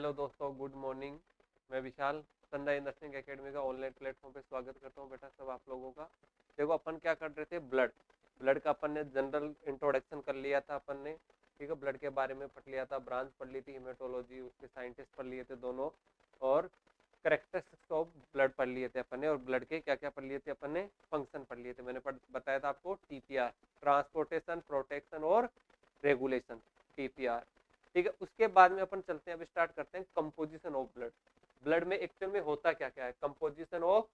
Hello दोस्तों, good morning. मैं विशाल sunrise nursing academy का ऑनलाइन प्लेटफॉर्म पे स्वागत करता हूँ बेटा सब आप लोगों का। देखो अपन क्या कर रहे थे, ब्लड ब्लड का अपन ने जनरल इंट्रोडक्शन कर लिया था अपन ने। ठीक है, ब्लड के बारे में पढ़ लिया था, ब्रांच पढ़ ली थी हेमेटोलॉजी, उसके साइंटिस्ट पढ़ लिए थे दोनों, और करेक्टरिस्टिक्स ऑफ ब्लड पढ़ लिए थे अपन ने, और ब्लड के क्या क्या पढ़ लिए थे अपन ने, फंक्शन पढ़ लिए थे। मैंने बताया था आपको टीपीआर, ट्रांसपोर्टेशन, प्रोटेक्शन और रेगुलेशन, टीपीआर। ठीक है, उसके बाद में अपन चलते हैं, अभी स्टार्ट करते हैं कंपोजिशन ऑफ ब्लड। ब्लड में एक्चुअल में होता क्या क्या है, कंपोजिशन ऑफ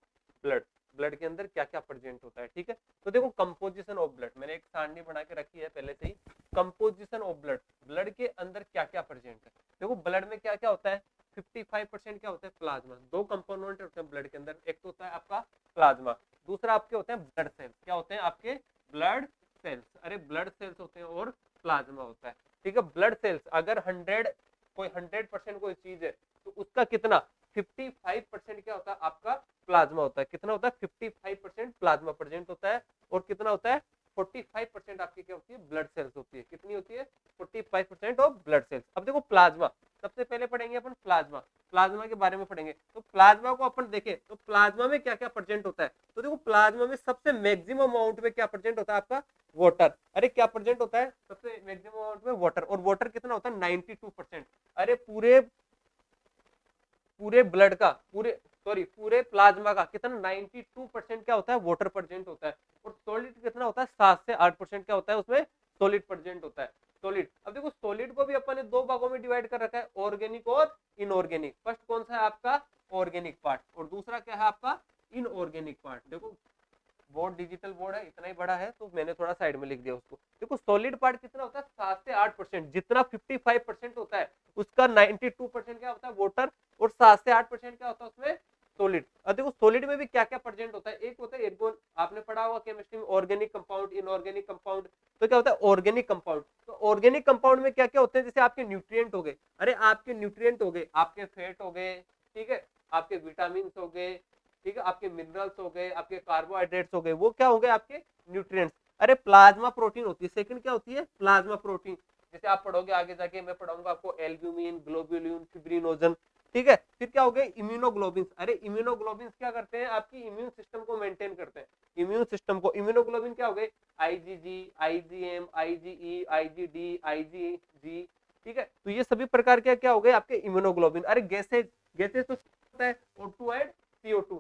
ब्लड, ब्लड के अंदर क्या क्या प्रेजेंट होता है। ठीक है, तो देखो कंपोजिशन ऑफ ब्लड मैंने एक सारणी बना के रखी है पहले से ही। कंपोजिशन ऑफ ब्लड, ब्लड के अंदर क्या क्या प्रेजेंट है। देखो ब्लड में क्या क्या होता है, 55% क्या होता है, प्लाज्मा। दो कंपोनेंट होते हैं ब्लड के अंदर, एक तो होता है आपका प्लाज्मा, दूसरा आपके होते हैं ब्लड सेल्स। क्या होते हैं आपके, ब्लड सेल्स। अरे ब्लड सेल्स होते हैं और प्लाज्मा होता है। ठीक है, ब्लड सेल्स अगर 100% कोई चीज है तो उसका कितना, 55% क्या होता है आपका, प्लाज्मा होता है। कितना होता है, 55% प्लाज्मा प्रेजेंट होता है, और कितना होता है, 45% आपकी क्या होती है, ब्लड सेल्स होती है। कितनी होती है, 45% ऑफ ब्लड सेल्स। अब देखो प्लाज्मा, सबसे पहले पढ़ेंगे अपन प्लाज्मा, प्लाज्मा के बारे में पढ़ेंगे। तो प्लाज्मा को अपन देखें तो प्लाज्मा में क्या क्या प्रेजेंट होता है, तो देखो प्लाज्मा में सबसे मैक्सिमम अमाउंट में क्या प्रेजेंट होता है आपका, वाटर। अरे क्या प्रेजेंट होता है सबसे मैक्सिमम अमाउंट में, वाटर। और वाटर कितना होता है, 92%। अरे पूरे पूरे ब्लड का, पूरे प्लाज्मा का कितना, 92% क्या होता है, वाटर प्रेजेंट होता है। और सॉलिड कितना होता है, 7 से 8% क्या होता है उसमें, सॉलिड प्रेजेंट होता है। सॉलिड, अब देखो सॉलिड को भी अपन ने दो भागों में डिवाइड कर रखा है, ऑर्गेनिक और इनऑर्गेनिक। फर्स्ट कौन सा है आपका, ऑर्गेनिक पार्ट, और दूसरा क्या है आपका, इनऑर्गेनिक पार्ट। देखो बोर्ड डिजिटल बोर्ड है, इतना ही बड़ा है तो मैंने थोड़ा साइड में लिख दिया उसको। देखो सॉलिड पार्ट कितना होता है, 7 से 8%। जितना 55% होता है उसका 92% क्या होता है, वाटर, और 7 से 8% क्या होता है उसमें, सॉलिड। अब देखो सॉलिड में भी क्या क्या प्रेजेंट होता है, एक होता है एर्गोन, आपने पढ़ा होगा केमिस्ट्री में, ऑर्गेनिक कंपाउंड, इनऑर्गेनिक कंपाउंड। तो क्या होता है, ऑर्गेनिक कंपाउंड। तो ऑर्गेनिक कंपाउंड में क्या क्या होते हैं, जैसे आपके न्यूट्रिएंट हो गए। अरे आपके न्यूट्रिएंट हो गए, आपके फैट हो गए, ठीक है, आपके विटामिन हो गए, ठीक है, आपके मिनरल्स हो गए, आपके कार्बोहाइड्रेट्स हो गए, वो क्या हो गए आपके न्यूट्रिएंट्स। अरे प्लाज्मा प्रोटीन होती है, सेकंड क्या होती है, प्लाज्मा प्रोटीन। जैसे आप पढ़ोगे आगे जाके, मैं पढ़ाऊंगा आपको एल्ब्यूमिन, ग्लोबुलिन, फिब्रिनोजन। ठीक है, फिर क्या हो गए, इम्यूनोग्लोबिन। अरे इम्यूनोग्लोबिन क्या करते हैं, आपकी इम्यून सिस्टम को मेंटेन करते हैं, इम्यून सिस्टम को। इम्यूनोग्लोबिन क्या हो गए, IgG, IgM, IgE, IgD, IgG. ठीक है, तो ये सभी प्रकार के क्या हो गए आपके इम्यूनोग्लोबिन। अरे गैसेज, गैसेज तो होता है O2 एंड CO2।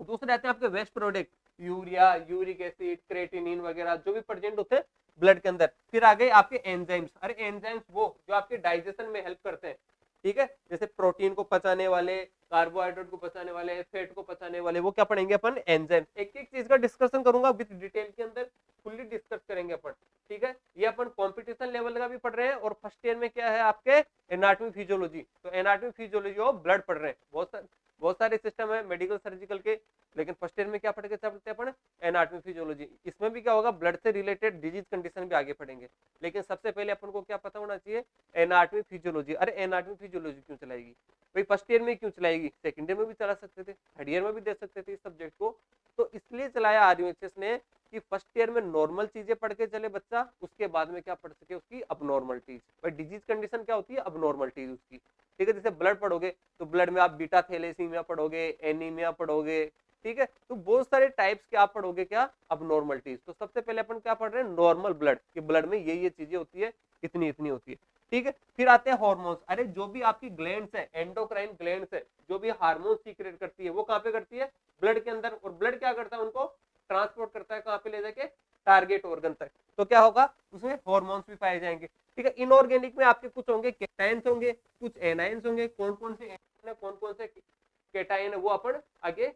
दूसरे आते हैं आपके waste product, urea, uric acid, creatinine वगैरह जो भी प्रेजेंट होते हैं ब्लड के अंदर। फिर आ गए आपके एंजाइम्स। अरे एंजाइम्स वो जो आपके डाइजेशन में हेल्प करते हैं, ठीक है, जैसे प्रोटीन को पचाने वाले, कार्बोहाइड्रेट को पचाने वाले, फैट को पचाने वाले, वो क्या पढ़ेंगे अपन, एंजाइम। एक एक चीज का डिस्कशन करूंगा विद डिटेल के अंदर, फुल्ली डिस्कस करेंगे अपन। ठीक है, ये अपन कॉम्पिटिशन लेवल का भी पढ़ रहे हैं, और फर्स्ट ईयर में क्या है आपके, एनाटॉमी फिजियोलॉजी। तो एनाटॉमी फिजियोलॉजी ऑफ ब्लड पढ़ रहे हैं। बहुत सारे सिस्टम है मेडिकल सर्जिकल के, लेकिन फर्स्ट ईयर में क्या पढ़ के चलते हैं अपन, एनाटॉमी फिजियोलॉजी। इसमें भी क्या होगा, ब्लड से रिलेटेड डिजीज कंडीशन भी आगे पढ़ेंगे, लेकिन सबसे पहले अपन को क्या पता होना चाहिए, एनाटॉमी फिजियोलॉजी। अरे एनाटॉमी फिजियोलॉजी क्यों चलाएगी भाई, फर्स्ट ईयर में क्यों चलाएगी, सेकंड ईयर में भी चला सकते थे, थर्ड ईयर में भी दे सकते थे इस सब्जेक्ट को। तो इसलिए चलाया आरयूएचएस ने कि फर्स्ट ईयर में नॉर्मल चीजें पढ़ के चले बच्चा, उसके बाद में क्या पढ़ सके, उसकी अबनॉर्मलिटीज। भाई डिजीज कंडीशन क्या होती है, अबनॉर्मलिटीज उसकी। ठीक है, जैसे ब्लड पढ़ोगे तो ब्लड में आप बीटा थैलेसीमिया पढ़ोगे, एनीमिया पढ़ोगे। ठीक है, तो बहुत सारे टाइप्स के आप पढ़ोगे क्या, अबनॉर्मलिटीज। तो सबसे पहले अपन क्या पढ़ रहे हैं, नॉर्मल ब्लड, कि ब्लड में ये चीजें होती है, इतनी इतनी होती है। ठीक है, फिर आते हैं हार्मोन्स। अरे जो भी आपकी ग्लैंड्स है, एंडोक्राइन ग्लैंड्स है, जो भी हार्मोन सीक्रेट करती है, वो कहाँ पे करती है, ब्लड के अंदर। और ब्लड क्या करता है, उनको ट्रांसपोर्ट करता है कहाँ पे, ले जाके टारगेट ऑर्गन तक। तो क्या होगा, उसमें हार्मोन्स भी पाए जाएंगे। ठीक है, इनऑर्गेनिक में आपके कुछ होंगे कैटायंस होंगे, कुछ एनायंस होंगे। कौन कौन से एनायन है, कौन कौन से कैटायन है, वो अपन आगे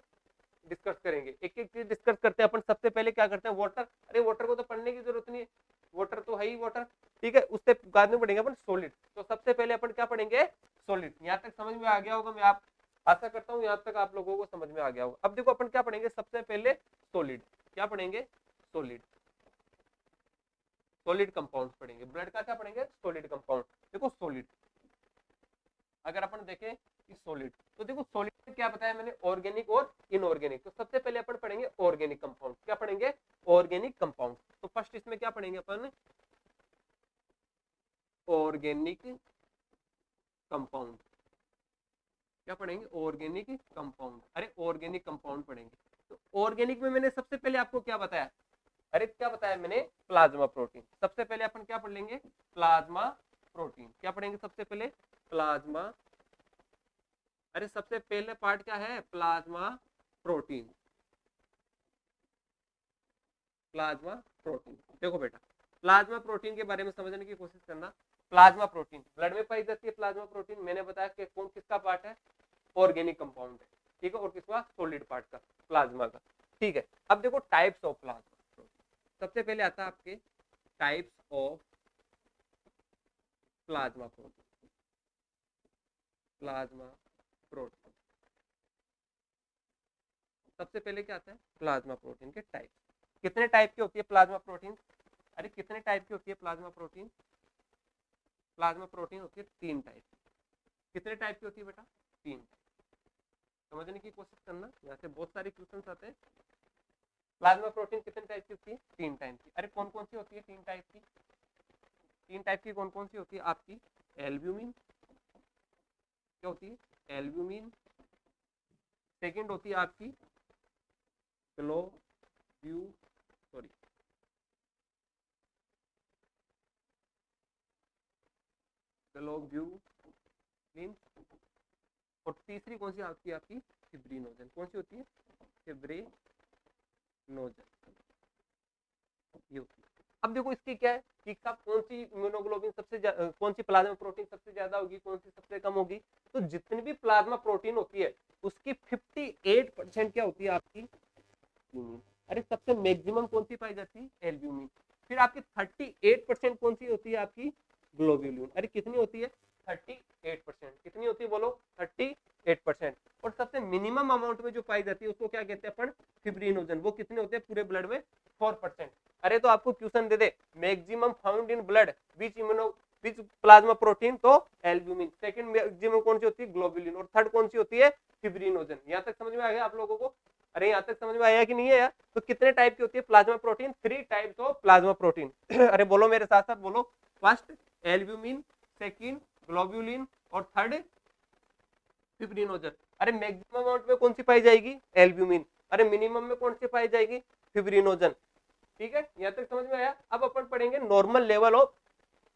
डिस्कस करेंगे। एक एक चीज डिस्कस करते हैं अपन। सबसे पहले क्या करते हैं, वाटर। अरे वाटर को तो पढ़ने की जरूरत नहीं है, वाटर तो है ही वाटर। ठीक है, उससे बाद में पढ़ेंगे अपन सॉलिड। तो सबसे पहले अपन क्या पढ़ेंगे, सॉलिड। यहाँ तक समझ में आ गया होगा, मैं आप आशा करता हूँ यहाँ तक आप लोगों को समझ में आ गया होगा। अब देखो अपन क्या पढ़ेंगे, सबसे पहले सॉलिड। क्या पढ़ेंगे, सॉलिड, सॉलिड कंपाउंड पढ़ेंगे। ब्लड का क्या पढ़ेंगे, सॉलिड कंपाउंड। देखो सॉलिड अगर अपन देखें कि सॉलिड, तो देखो सॉलिड में क्या बताया मैंने, ऑर्गेनिक और इनऑर्गेनिक। तो सबसे पहले अपन पढ़ेंगे ऑर्गेनिक कंपाउंड। क्या पढ़ेंगे, ऑर्गेनिक कंपाउंड। तो फर्स्ट इसमें क्या पढ़ेंगे अपन, ऑर्गेनिक कंपाउंड, क्या पढ़ेंगे? Organic compound. अरे ऑर्गेनिक कंपाउंड पढ़ेंगे। तो ऑर्गेनिक में मैंने सबसे पहले आपको क्या बताया? अरे क्या बताया मैंने? Plasma protein. सबसे पहले अपन क्या पढ़ लेंगे? Plasma protein. क्या पढ़ेंगे सबसे पहले? प्लाज्मा। अरे सबसे पहले पार्ट क्या है? Plasma protein. Plasma protein. देखो बेटा, प्लाज्मा प्रोटीन के बारे में समझने की कोशिश करना। प्लाज्मा प्रोटीन ब्लड में पाई जाती है। प्लाज्मा प्रोटीन मैंने बताया कि कौन किसका पार्ट है? ऑर्गेनिक कंपाउंड है, ठीक है। और किसका? सॉलिड पार्ट का, प्लाज्मा का, ठीक है। अब देखो टाइप्स ऑफ प्लाज्मा प्रोटीन। सबसे पहले आता है आपके types of plasma protein. Plasma protein सबसे पहले क्या आता है? प्लाज्मा प्रोटीन के टाइप। कितने टाइप की होती है प्लाज्मा प्रोटीन? अरे कितने टाइप की होती है प्लाज्मा प्रोटीन? प्लाज्मा प्रोटीन होती है 3 टाइप। कितने टाइप की होती है बेटा? 3। समझने की कोशिश करना, यहाँ से बहुत सारे क्वेश्चन आते हैं। प्लाज्मा प्रोटीन कितने टाइप की होती है? 3 टाइप की। अरे कौन कौन सी होती है 3 टाइप की? 3 टाइप की कौन कौन सी होती है आपकी? एल्ब्यूमिन, क्या होती है? एल्ब्यूमिन। सेकंड होती है आपकी ग्लोब्यू सॉरी ग्लोब्यूलिन। और तीसरी कौन सी आती है आपकी? फिब्रिनोजन। कौन सी होती है? फिब्रिनोजन, ये होती है। अब देखो इसकी क्या है कि साहब कौन सी इम्यूनोग्लोबिन सबसे कौन सी प्लाज्मा प्रोटीन सबसे ज्यादा होगी, कौन सी सबसे कम होगी? तो जितनी भी प्लाज्मा प्रोटीन होती है उसकी 58% क्या होती है आपकी? एल्ब्यूमिन। अरे सबसे मैक्सिमम कौन सी पाई जाती है? एल्ब्यूमिन। फिर आपकी 38% कौन सी होती है आपकी? ग्लोब्यूलिन। अरे कितनी होती है? 38%। कितनी होती है बोलो? 38%। और सबसे मिनिमम अमाउंट में जो पाई जाती है उसको क्या कहते हैं अपन? फिब्रिनोजन। वो कितने होते हैं पूरे ब्लड में? 4%। अरे तो आपको question they they, maximum found in blood which immuno which plasma protein, तो एल्ब्यूमिन। सेकंड मैक्सिमम कौन सी होती है? ग्लोब्यूलिन। और थर्ड कौन सी होती है? फिब्रिनोजन। यहाँ तक समझ में आ गया आप लोगों को? अरे यहाँ तक समझ में आया कि नहीं है यार? तो कितने टाइप की होती है plasma protein? 3 types of plasma protein. अरे बोलो मेरे साथ साथ बोलो। फर्स्ट एल्ब्यूमिन, सेकंड ग्लोब्यूलिन, और थर्ड फिब्रिनोजन। अरे मैक्सिमम अमाउंट में कौन सी पाई जाएगी? एल्ब्यूमिन। अरे मिनिमम में कौन सी पाई जाएगी? फिब्रिनोजन। ठीक है, यहाँ तक समझ में आया? अब अपन पढ़ेंगे normal level of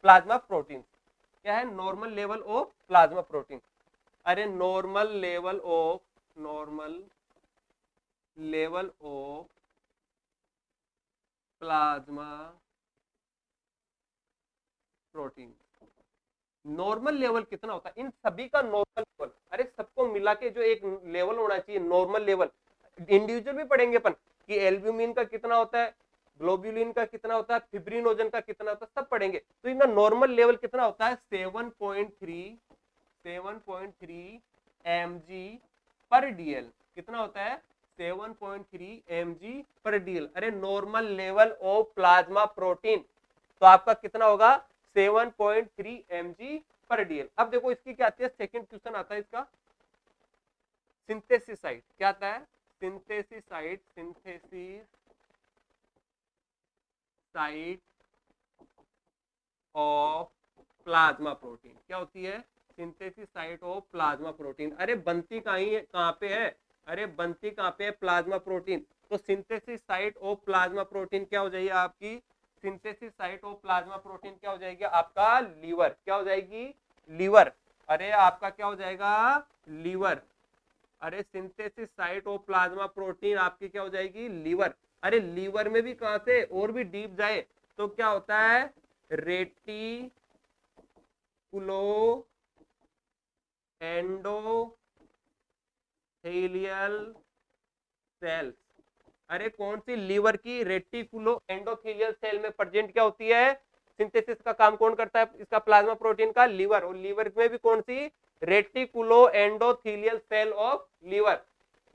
plasma protein. क्या है normal level of plasma protein? अरे normal level of plasma protein. Normal level कितना होता है इन सभी का? नॉर्मल लेवल, अरे सबको मिला के जो एक लेवल होना चाहिए, नॉर्मल लेवल। इंडिविजुअल भी पढ़ेंगे अपन कि एल्ब्यूमिन का कितना होता है, ग्लोब्यूलिन का कितना होता है, फिब्रिनोजन का कितना होता है, सब पढ़ेंगे। तो इनका नॉर्मल लेवल कितना होता है? 7.3 mg पर डीएल। कितना होता है? 7.3 mg पर डीएल। अरे normal level of plasma protein तो आपका कितना होगा? 7.3 mg पर डीएल। अब देखो इसकी क्या आती है? सेकंड क्वेश्चन आता है इसका सिंथेसिस साइट। क्या आता है? Synthesis site of plasma protein. क्या होती है? Synthesis site of plasma protein. अरे बनती कहाँ पे है? अरे बनती कहाँ पे है प्लाज्मा प्रोटीन? तो synthesis site of plasma protein क्या हो जाएगी आपकी? Synthesis site of plasma protein क्या हो जाएगी आपका? लीवर। क्या हो जाएगी? लीवर। अरे आपका क्या हो जाएगा? लीवर। अरे synthesis site of plasma protein आपकी क्या हो जाएगी? लीवर। अरे लीवर में भी कहां से और भी डीप जाए तो क्या होता है? Reticulo endothelial cells. अरे कौन सी? लीवर की रेटिकुलो एंडोथेलियल सेल में प्रेजेंट क्या होती है? सिंथेसिस का काम कौन करता है इसका? प्लाज्मा प्रोटीन का? लीवर। और लीवर में भी कौन सी? Reticulo endothelial cell of liver.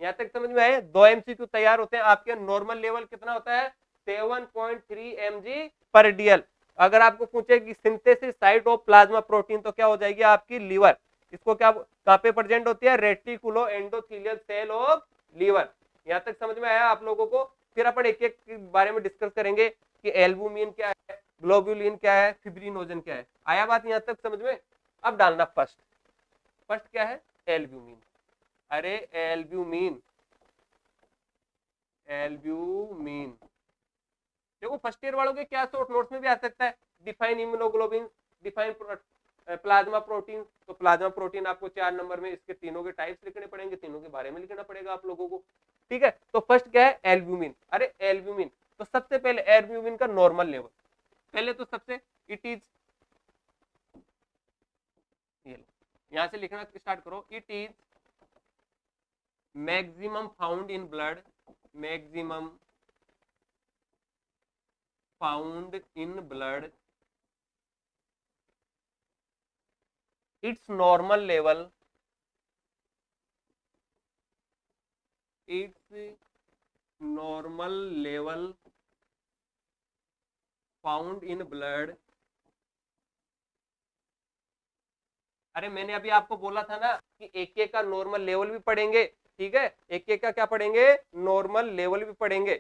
यहां तक समझ में आए? 2 MCQ तैयार होते हैं आपके। नॉर्मल लेवल कितना होता है? 7.3 mg पर डीएल। अगर आपको पूछे कि synthesis site of plasma protein तो क्या हो जाएगी आपकी? लीवर। इसको क्या कहां पे प्रेजेंट होती है? Reticulo endothelial cell of liver. यहां तक समझ में आया आप लोगों को? फिर अपन एक एक के बारे में डिस्कस करेंगे कि एल्बुमिन क्या है, ग्लोब्यूलिन क्या है, फिब्रिनोजन क्या है। आया बात यहां तक समझ में? अब डालना फर्स्ट फर्स्ट क्या है, एल्ब्यूमिन। अरे एल्ब्यूमिन, एल्ब्यूमिन देखो फर्स्ट ईयर वालों के क्या शॉर्ट नोट्स में भी आ सकता है, define immunoglobulin, define plasma protein. तो प्लाज्मा प्रोटीन आपको 4 नंबर में इसके तीनों के टाइप्स लिखने पड़ेंगे, तीनों के बारे में लिखना पड़ेगा आप लोगों को। ठीक है, तो फर्स्ट क्या है, एल्ब्यूमिन। अरे एल्ब्यूमिन, तो सबसे पहले एल्ब्यूमिन का नॉर्मल लेवल, पहले तो सबसे इट इज, यहां से लिखना स्टार्ट करो, it is maximum found in blood, maximum found in blood, its normal level, its normal level found in blood। अरे मैंने अभी आपको बोला था ना कि एक एक का नॉर्मल लेवल भी पढ़ेंगे, ठीक है, एक एक का क्या पढ़ेंगे, नॉर्मल लेवल भी पढ़ेंगे।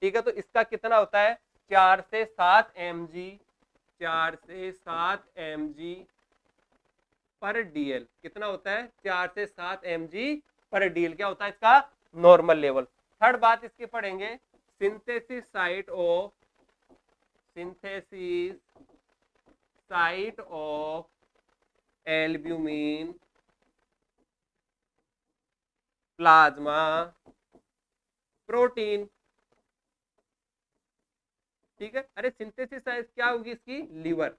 ठीक है, तो इसका कितना होता है, 4 से 7 mg, 4 से 7 mg पर डीएल। कितना होता है, 4 से 7 mg पर डीएल, क्या होता है इसका नॉर्मल लेवल। थर्ड बात इसकी पढ़ेंगे, synthesis site of, synthesis site of albumin plasma protein. ठीक है, अरे सिंथेसिस साइट क्या होगी इसकी, लीवर।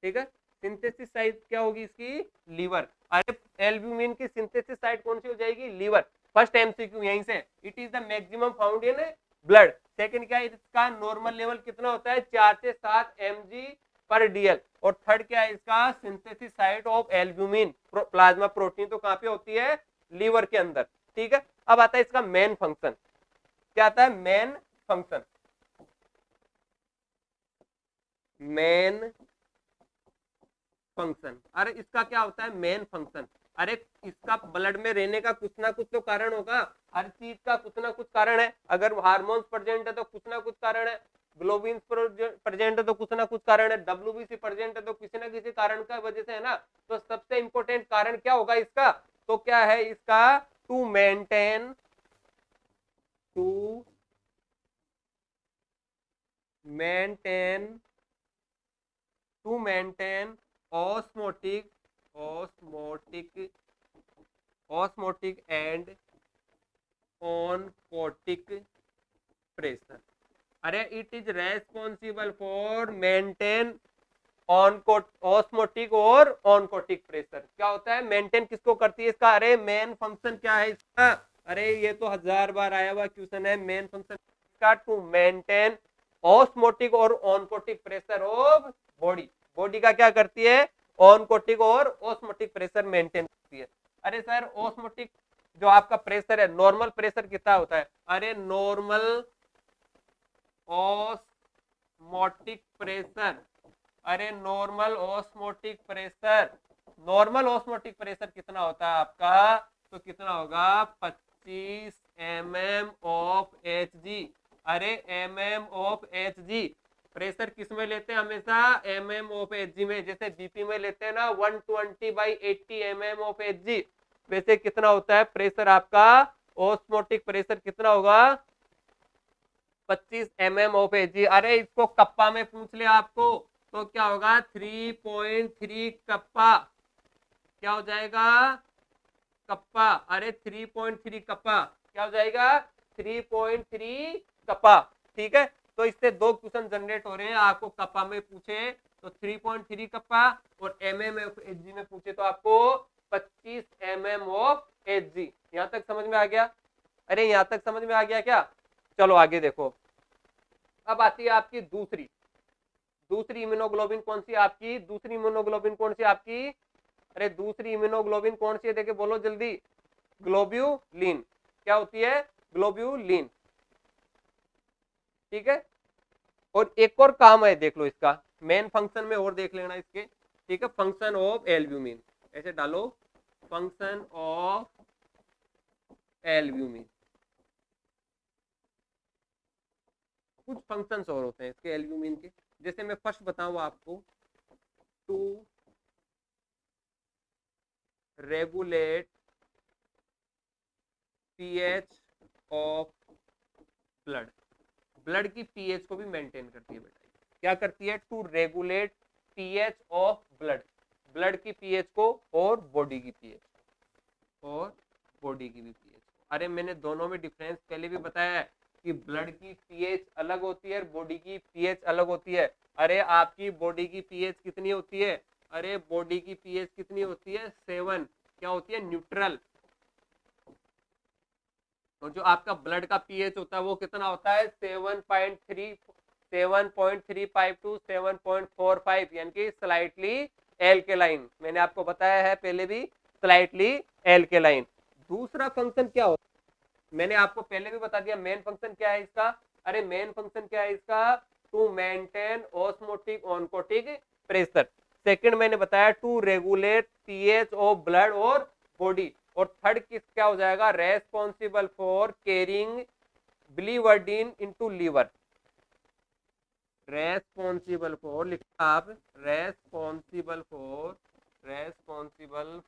ठीक है, सिंथेसिस साइट क्या होगी इसकी, लीवर। अरे एल्ब्यूमिन की सिंथेसिस साइट कौन सी हो जाएगी, लीवर। फर्स्ट एमसीक्यू यहीं से, it is the maximum found in blood. Second क्या है, इसका नॉर्मल लेवल कितना होता है, 4 से 7 mg पर डीएल। और थर्ड क्या है इसका, synthesis site of albumin plasma protein, तो कहां पे होती है, लीवर के अंदर। ठीक है, अब आता है इसका मेन फंक्शन, क्या आता है, मेन फंक्शन, मेन फंक्शन। अरे इसका क्या होता है, मेन फंक्शन। अरे इसका ब्लड में रहने का कुछ ना कुछ तो कारण होगा, हर चीज का कुछ ना कुछ कारण है। अगर हार्मोन्स प्रेजेंट है तो कुछ ना कुछ कारण है, ग्लोबिन प्रेजेंट है तो कुछ ना कुछ कारण है, डब्ल्यूबीसी प्रेजेंट है तो किसी ना किसी कारण का वजह से है ना। तो सबसे इंपॉर्टेंट कारण क्या होगा इसका, तो क्या है इसका, to maintain, to maintain, to maintain osmotic, osmotic, osmotic and oncotic pressure. अरे it is responsible for maintain osmotic और ऑनकोटिक प्रेशर। क्या होता है, मेंटेन किसको करती है इसका, अरे मेन फंक्शन क्या है इसका, अरे ये तो 1000 बार आया हुआ क्वेश्चन है, मेन फंक्शन इसका टू मेंटेन ऑस्मोटिक और oncotic pressure of body. Body का क्या करती है, ऑनकोटिक और ऑस्मोटिक प्रेशर मेंटेन करती है। अरे सर ऑस्मोटिक जो आपका प्रेशर है, नॉर्मल प्रेशर कितना होता है, अरे नॉर्मल ऑस्मोटिक प्रेशर, अरे normal osmotic pressure, normal osmotic pressure कितना होता है आपका, तो कितना होगा, 25 mm ऑफ Hg। अरे mm ऑफ Hg, प्रेशर किस में लेते हैं हमेशा, mm ऑफ Hg में। जैसे बीपी में लेते हैं ना 120/80 mm ऑफ Hg, वैसे कितना होता है प्रेशर आपका, ऑस्मोटिक प्रेशर कितना होगा, 25 mm ऑफ Hg। अरे इसको कप्पा में पूछ ले आपको, तो क्या होगा, 3.3 कप्पा, क्या हो जाएगा, कप्पा। अरे 3.3 कप्पा क्या हो जाएगा, 3.3 कप्पा। ठीक है, तो इससे दो क्वेश्चन जनरेट हो रहे हैं, आपको कप्पा में पूछे तो 3.3 कप्पा, और mm ऑफ Hg में पूछे तो आपको 25 mm ऑफ Hg। यहां तक समझ में आ गया, अरे यहां तक समझ में आ गया क्या, चलो आगे देखो। अब आती है आपकी दूसरी, दूसरी इम्यूनोग्लोबिन कौन सी आपकी, दूसरी इम्यूनोग्लोबिन कौन सी आपकी, अरे दूसरी इम्यूनोग्लोबिन कौन सी है, देखे बोलो जल्दी, ग्लोब्यूलिन। क्या होती है, ग्लोब्यूलिन। ठीक है, और एक और काम है देख लो इसका, मेन फंक्शन में और देख लेना इसके। ठीक है, फंक्शन ऑफ एल्ब्यूमिन, ऐसे डालो, फंक्शन ऑफ एल्ब्यूमिन। कुछ फंक्शंस और होते हैं इसके एल्ब्यूमिन के, जैसे मैं फर्स्ट बताऊं आपको, to regulate pH of blood, blood की पीएच को भी मेंटेन करती है बेटा। क्या करती है? To regulate pH of blood, blood की पीएच को और बॉडी की पीएच और बॉडी की भी पीएच। अरे मैंने दोनों में डिफरेंस पहले भी बताया है कि ब्लड की पीएच अलग होती है और बॉडी की पीएच अलग होती है। अरे आपकी बॉडी की पीएच कितनी होती है? अरे बॉडी की पीएच कितनी होती है? 7। क्या होती है? न्यूट्रल। और जो आपका ब्लड का पीएच होता है वो कितना होता है? 7.35 टू 7.45, यानी कि स्लाइटली एल्केलाइन। मैंने आपको बताया है पहले भी, स्लाइटली एल्केलाइन। दूसरा फंक्शन क्या होता है? मैंने आपको पहले भी बता दिया मेन फंक्शन क्या है इसका। अरे मेन फंक्शन क्या है इसका? To maintain osmotic oncotic pressure. Second मैंने बताया to regulate pH of blood और बॉडी। और थर्ड किस क्या हो जाएगा? Responsible for carrying biliverdin into liver. Responsible for, लिखा आप, responsible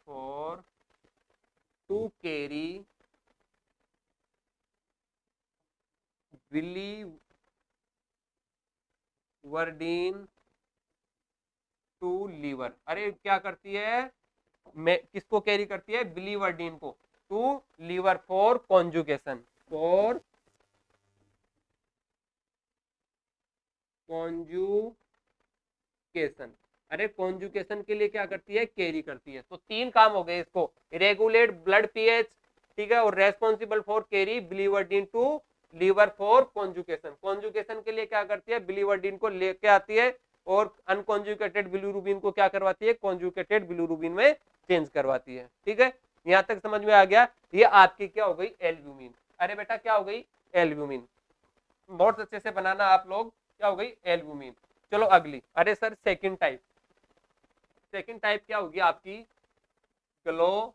for to carry biliverdin to liver. अरे क्या करती है? में किसको कैरी करती है? बिलीवर्डिन को to liver for conjugation, for conjugation. अरे कॉन्जुगेशन के लिए क्या करती है? कैरी करती है। तो तीन काम हो गए इसको, रेगुलेट ब्लड पीएच, ठीक है, और responsible for carry biliverdin to liver for conjugation. Conjugation के लिए क्या करती है? बिलीवर्डिन को लेके आती है और अनकॉन्जुगेटेड बिलीरुबिन को क्या करवाती है? कॉन्जुगेटेड बिलीरुबिन में चेंज करवाती है। ठीक है, यहां तक समझ में आ गया? ये आपकी क्या हो गई? एल्ब्यूमिन। अरे बेटा क्या हो गई? एल्ब्यूमिन। बहुत अच्छे से बनाना आप लोग। क्या हो गई? एल्ब्यूमिन। चलो अगली। अरे sir second type, second type क्या होगी आपकी? ग्लोब्यूलिन।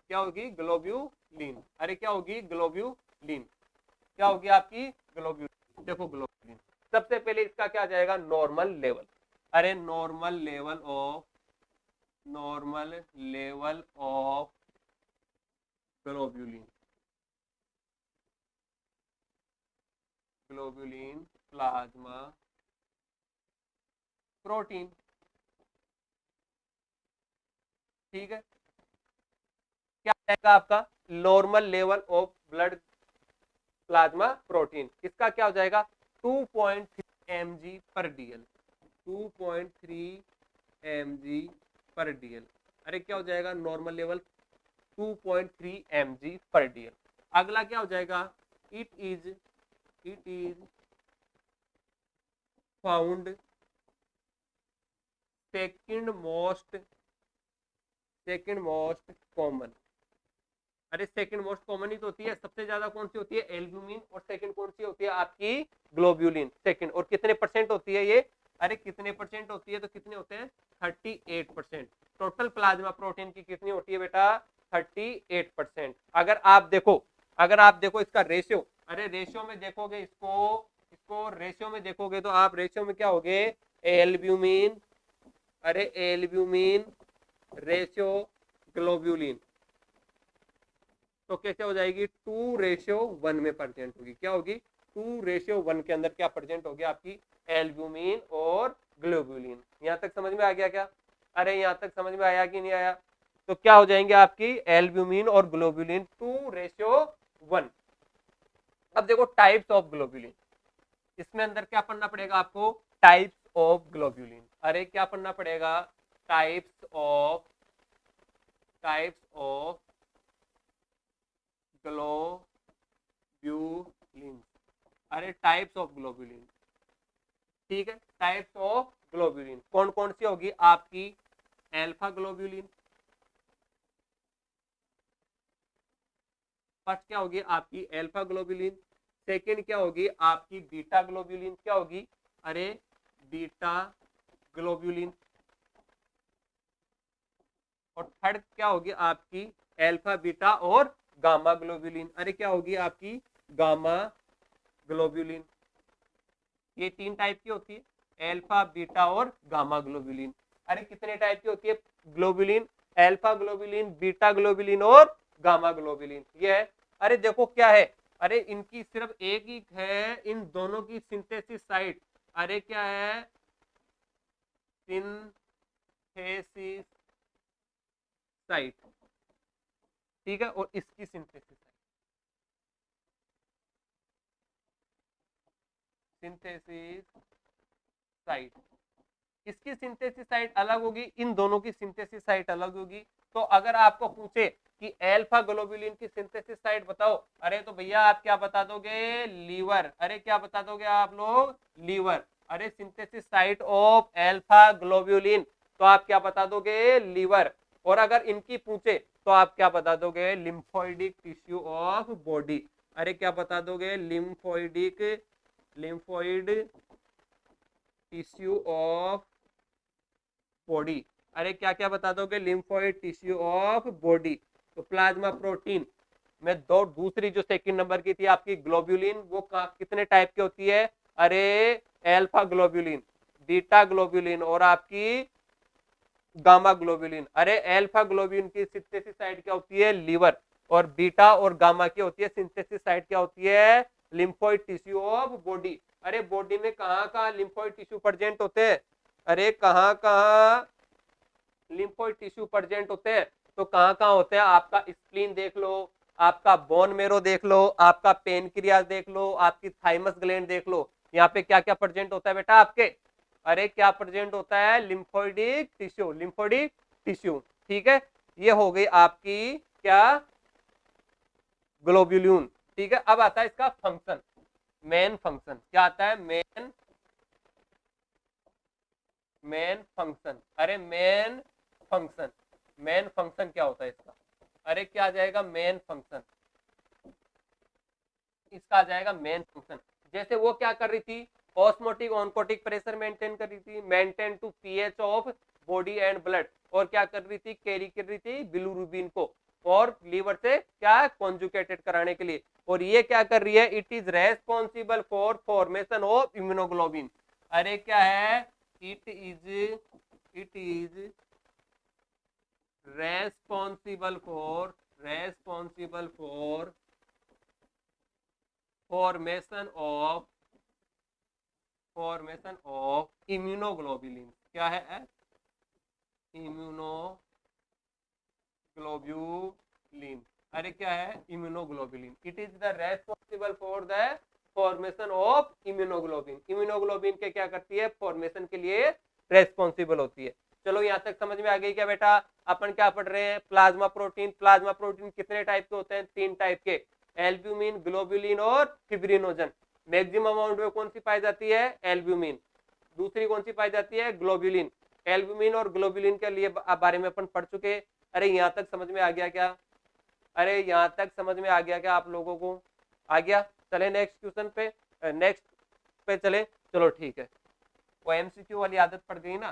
क्या होगी? ग्लोब्यूलिन। अरे क्या होगी? ग्लोब्यूलिन। क्या होगी आपकी? ग्लोब्यूलिन। देखो ग्लोब्यूलिन, सबसे पहले इसका क्या आ जाएगा? Normal level. अरे normal level of globulin, globulin plasma protein. ठीक है, क्या आएगा आपका? Normal level of blood plasma protein. इसका क्या हो जाएगा? 2.3 mg पर डीएल, 2.3 mg पर डीएल। अरे क्या हो जाएगा? नॉर्मल लेवल 2.3 mg पर डीएल। अगला क्या हो जाएगा? It is found second most common. अरे सेकंड मोस्ट कॉमन ही तो होती है, सबसे ज्यादा कौन सी होती है? एल्ब्यूमिन। और सेकंड कौन सी होती है आपकी? Globulin second. और कितने परसेंट होती है ये? अरे कितने परसेंट होती है? तो कितने होते हैं? 38%। टोटल प्लाज्मा प्रोटीन की कितनी होती है बेटा? 38%। अगर आप देखो इसका रेशियो, अरे रेशियो में देखोगे इसको रेशियो में देखोगे तो आप रेशियो में क्या होगे? एल्ब्यूमिन, अरे एल्ब्यूमिन रेशियो ग्लोब्यूलिन, तो कैसे हो जाएगी? 2:1 में प्रेजेंट होगी। क्या होगी? 2:1 के अंदर क्या प्रेजेंट होगी आपकी? एल्ब्यूमिन और ग्लोब्यूलिन। यहां तक समझ में आ गया क्या? अरे यहां तक समझ में आया कि नहीं आया? तो क्या हो जाएंगे आपकी? एल्ब्यूमिन और ग्लोब्यूलिन 2:1। अब देखो टाइप्स ऑफ ग्लोब्यूलिन, इसमें अंदर क्या पढ़ना पड़ेगा आपको? Types of globulin. अरे क्या पढ़ना पड़ेगा? Types of globulin. अरे टाइप्स ऑफ ग्लोब्यूलिन, ठीक है, टाइप्स ऑफ ग्लोब्यूलिन कौन कौन सी होगी आपकी? अल्फा ग्लोब्यूलिन, फर्स्ट क्या होगी आपकी? Alpha globulin. सेकंड क्या होगी आपकी? Beta globulin. क्या होगी? अरे बीटा ग्लोब्यूलिन। और थर्ड क्या होगी आपकी? अल्फा बीटा और गामा ग्लोब्यूलिन। अरे क्या होगी आपकी? Gamma globulin. ये तीन टाइप की होती है, अल्फा बीटा और गामा ग्लोब्यूलिन। अरे कितने टाइप की होती है globulin? Alpha globulin, beta globulin और गामा ग्लोबुलिन, ये है। अरे देखो क्या है, अरे इनकी सिर्फ एक ही है, इन दोनों की सिंथेसिस साइट, अरे क्या है, सिंथेसिस साइट, ठीक है, और इसकी सिंथेसिस सिंथेसिस साइट, इसकी सिंथेसिस साइट अलग होगी, इन दोनों की सिंथेसिस साइट अलग होगी। तो अगर आपको पूछे कि अल्फा ग्लोबुलिन की सिंथेसिस साइट बताओ, अरे तो भैया आप क्या बता दोगे? लीवर। अरे क्या बता दोगे आप लोग? लीवर। अरे synthesis site of alpha globulin, तो आप क्या बता दोगे? लीवर। और अगर इनकी पूछे तो आप क्या बता दोगे? लिम्फोइडिक टिश्यू ऑफ बॉडी। अरे क्या बता दोगे? लिम्फोइडिक, लिम्फोइड टिश्यू ऑफ बॉडी। अरे क्या क्या बता दोगे? Lymphoid tissue of body. तो प्लाज्मा प्रोटीन में दो, दूसरी जो सेकंड नंबर की थी आपकी ग्लोबुलिन, वो कितने टाइप की होती है? अरे अल्फा ग्लोबुलिन, बीटा ग्लोबुलिन और आपकी गामा ग्लोबुलिन। अरे अल्फा ग्लोबुलिन की सिंथेसिस साइट क्या होती है? लीवर। और बीटा और गामा की होती है सिंथेसिस साइट क्या होती है? Lymphoid tissue of body. अरे बॉडी में कहाँ कहाँ लिम्फोइड टिश्यू प्रेजेंट होते हैं? अरे कहाँ कहाँ लिम्फोइड टिश्यू प्रेजेंट होते हैं? तो कहाँ कहाँ होते हैं? आपका स्प्लीन देख लो, आपका बोन मेरो देख लो, आपका पेनक्रियास देख लो, आपकी थाइमस ग्लैंड देख लो। यहाँ पे क्या क्या प्रेजेंट होता है बेटा आपके? अरे क्या प्रेजेंट होता है? लिम्फोइडिक टिश्यू, लिम्फोइडिक टिश्यू, ठीक है। ये हो गई आपकी क्या? ग्लोब्यूलिन, ठीक है। अब आता है इसका फंक्शन, मेन फंक्शन क्या आता है? Main function. अरे मेन फंक्शन, मेन फंक्शन क्या होता है इसका? अरे क्या आ जाएगा? मेन फंक्शन, इसका आ जाएगा मेन फंक्शन। जैसे वो क्या कर रही थी? ऑस्मोटिक ऑनकोटिक प्रेशर मेंटेन कर रही थी, maintain to pH of body and blood, और क्या कर रही थी? कैरी कर रही थी बिलिरुबिन को, और लीवर से क्या कॉन्जुगेटेड कराने के लिए। और ये क्या कर रही है? It is responsible for formation of immunoglobulin. अरे क्या है? It is responsible for formation of immunoglobulin. क्या है? इम्यूनोग्लोबुलिन। अरे क्या है? Immunoglobulin. It is the responsible for the formation of immunoglobulin. Immunoglobulin के क्या करती है? फॉर्मेशन के लिए रेस्पॉन्सिबल होती है। चलो यहाँ तक समझ में आ गई क्या बेटा? अपन क्या पढ़ रहे हैं? Plasma protein. प्लाज्मा प्रोटीन कितने टाइप के होते हैं? 3 टाइप के, एल्ब्यूमिन, ग्लोबुलिन और फिब्रिनोजन। मैक्सिमम अमाउंट में कौन सी पाई जाती है? एल्ब्यूमिन। दूसरी कौन सी पाई जाती है? ग्लोबुलिन। एल्ब्यूमिन और ग्लोबुलिन के लिए बारे में अपन पढ़ चुके। अरे यहाँ तक समझ में आ गया क्या? अरे यहाँ तक समझ में आ गया क्या आप लोगों को? आ गया। चले नेक्स्ट क्वेश्चन पे, नेक्स्ट पे चले। चलो ठीक है, वो एमसीक्यू वाली आदत पड़ गई ना।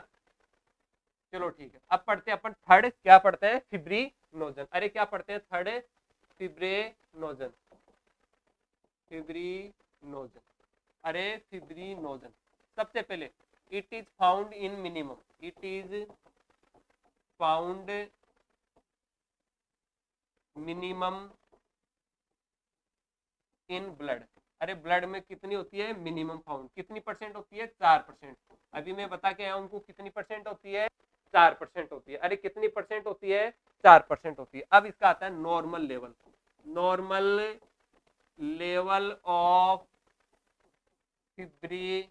चलो ठीक है, अब पढ़ते हैं अपन थर्ड। क्या पढ़ते हैं? फिब्रिनोजन। अरे क्या पढ़ते हैं? Third fibrinogen, fibrinogen. अरे फिब्रिनोजन सबसे पहले, it is found in minimum, it is found minimum in blood. अरे ब्लड में कितनी होती है? Minimum found. कितनी परसेंट होती है? 4%। अभी मैं बता के आया उनको कितनी परसेंट होती है? 4% होती है। अरे कितनी परसेंट होती है? 4% होती है। अब इसका आता है normal level, normal level of fibrinogen.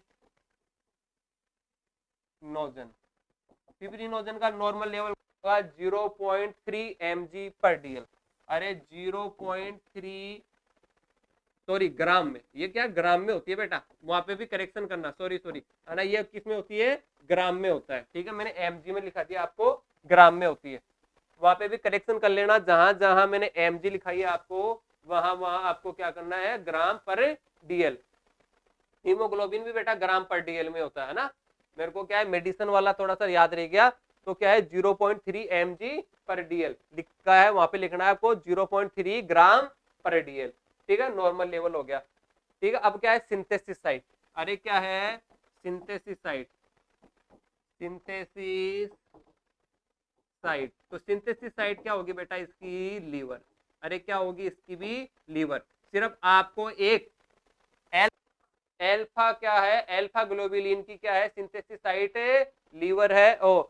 Fibrinogen का नॉर्मल लेवल होगा 0.3 mg/dl। अरे 0.3, सॉरी ग्राम में, ये क्या ग्राम में होती है बेटा, वहां पे भी करेक्शन करना, सॉरी सॉरी है ना, ये किस में होती है? ग्राम में होता है, ठीक है। मैंने एमजी में लिखा दिया, आपको ग्राम में होती है। वहां पे भी करेक्शन कर लेना, जहां जहां मैंने एमजी लिखाई है आपको, वहां वहां आपको क्या करना है? ग्राम पर डीएल। हीमोग्लोबिन भी बेटा ग्राम पर डीएल में होता है ना। मेरे को क्या है, मेडिसिन वाला थोड़ा सा याद रह गया, तो क्या है 0.3 mg/dl लिखा है, वहां पे लिखना है आपको 0.3 ग्राम पर डीएल, ठीक है। नॉर्मल लेवल हो गया, ठीक है। अब क्या है? Synthesis site. अरे क्या है? Synthesis site, synthesis site. तो सिंथेसिस साइट क्या होगी बेटा इसकी? लीवर। अरे क्या होगी इसकी भी? लीवर। सिर्फ आपको एक एल्फा क्या है, एल्फा ग्लोबुलिन की क्या है सिंथेसिस साइट? लीवर है। ओ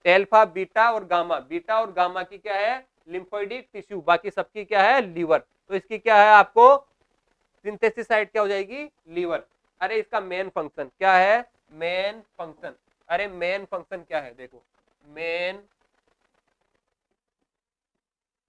एल्फा बीटा और गामा, बीटा और गामा की क्या है? लिम्फोइडिक टिश्यू। बाकी सबकी क्या है? लीवर। तो इसकी क्या है आपको सिंथेसिस साइट क्या हो जाएगी? लीवर। अरे इसका मेन फंक्शन क्या है? Main function. अरे मेन फंक्शन क्या है देखो, मेन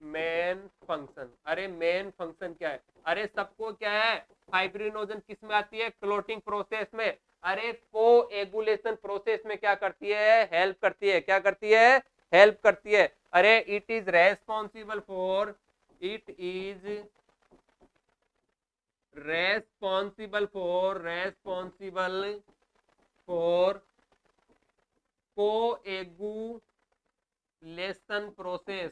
मेन फंक्शन। अरे मेन फंक्शन क्या है? अरे सबको क्या है, फाइब्रिनोजन किस में आती है? क्लोटिंग प्रोसेस में। अरे कोएगुलेशन प्रोसेस में क्या करती है? हेल्प करती है। क्या करती है? हेल्प करती है। अरे it is responsible for, it is responsible for coagulation process,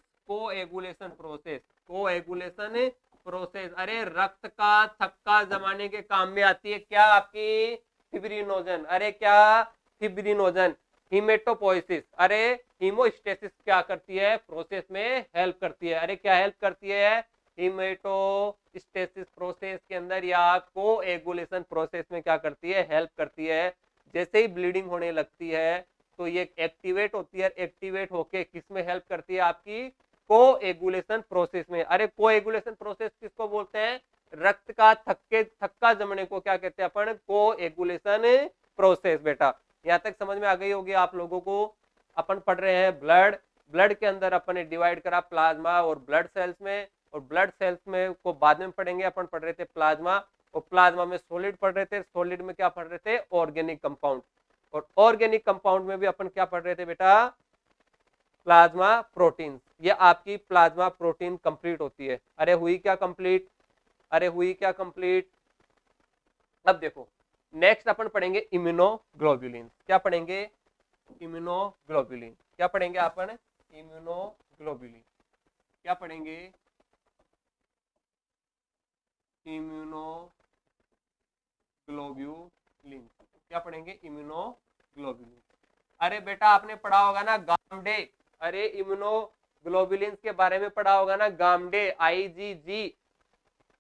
coagulation process. अरे रक्त का थक्का जमाने के काम में आती है क्या आपकी? फिब्रिनोजन। अरे क्या? फिब्रिनोजन। हिमेटोपोइसिस, अरे हीमोस्टेसिस क्या करती है? प्रोसेस में हेल्प करती है। अरे क्या हेल्प करती है? हीमेटोस्टेसिस प्रोसेस के अंदर या कोएगुलेशन प्रोसेस में क्या करती है? हेल्प करती है। जैसे ही ब्लीडिंग होने लगती है तो ये एक्टिवेट होती है, एक्टिवेट होके किसमें हेल्प करती है? आपकी कोएगुलेशन प्रोसेस में। अरे कोएगुलेशन प्रोसेस किसको बोलते हैं? रक्त का थक्का जमने को क्या कहते हैं अपन? Coagulation process. बेटा यहां तक समझ में आ गई होगी आप लोगों को। अपन पढ़ रहे हैं ब्लड, ब्लड के अंदर अपन ने डिवाइड करा प्लाज्मा और ब्लड सेल्स में, और ब्लड सेल्स में को बाद में पढ़ेंगे। अपन पढ़ रहे थे प्लाज्मा, और प्लाज्मा में सॉलिड पढ़ रहे थे, सॉलिड में क्या पढ़ रहे थे? Organic compound. और ऑर्गेनिक कंपाउंड में भी अपन क्या पढ़ रहे थे बेटा? Plasma protein. ये आपकी प्लाज्मा प्रोटीन कंप्लीट होती है। अरे हुई क्या कंप्लीट? अरे हुई क्या कंप्लीट? अब देखो नेक्स्ट अपन पढ़ेंगे इम्यूनोग्लोबुलिन। क्या पढ़ेंगे? इम्यूनोग्लोबुलिन। क्या पढ़ेंगे अपन? इम्यूनोग्लोबुलिन। क्या पढ़ेंगे? इम्यूनोग्लोबुलिन। क्या पढ़ेंगे? इम्यूनोग्लोबुलिन। अरे बेटा आपने पढ़ा होगा ना गामडे। अरे इम्यूनोग्लोबुलिन के बारे में पढ़ा होगा ना, गामडे, IgG,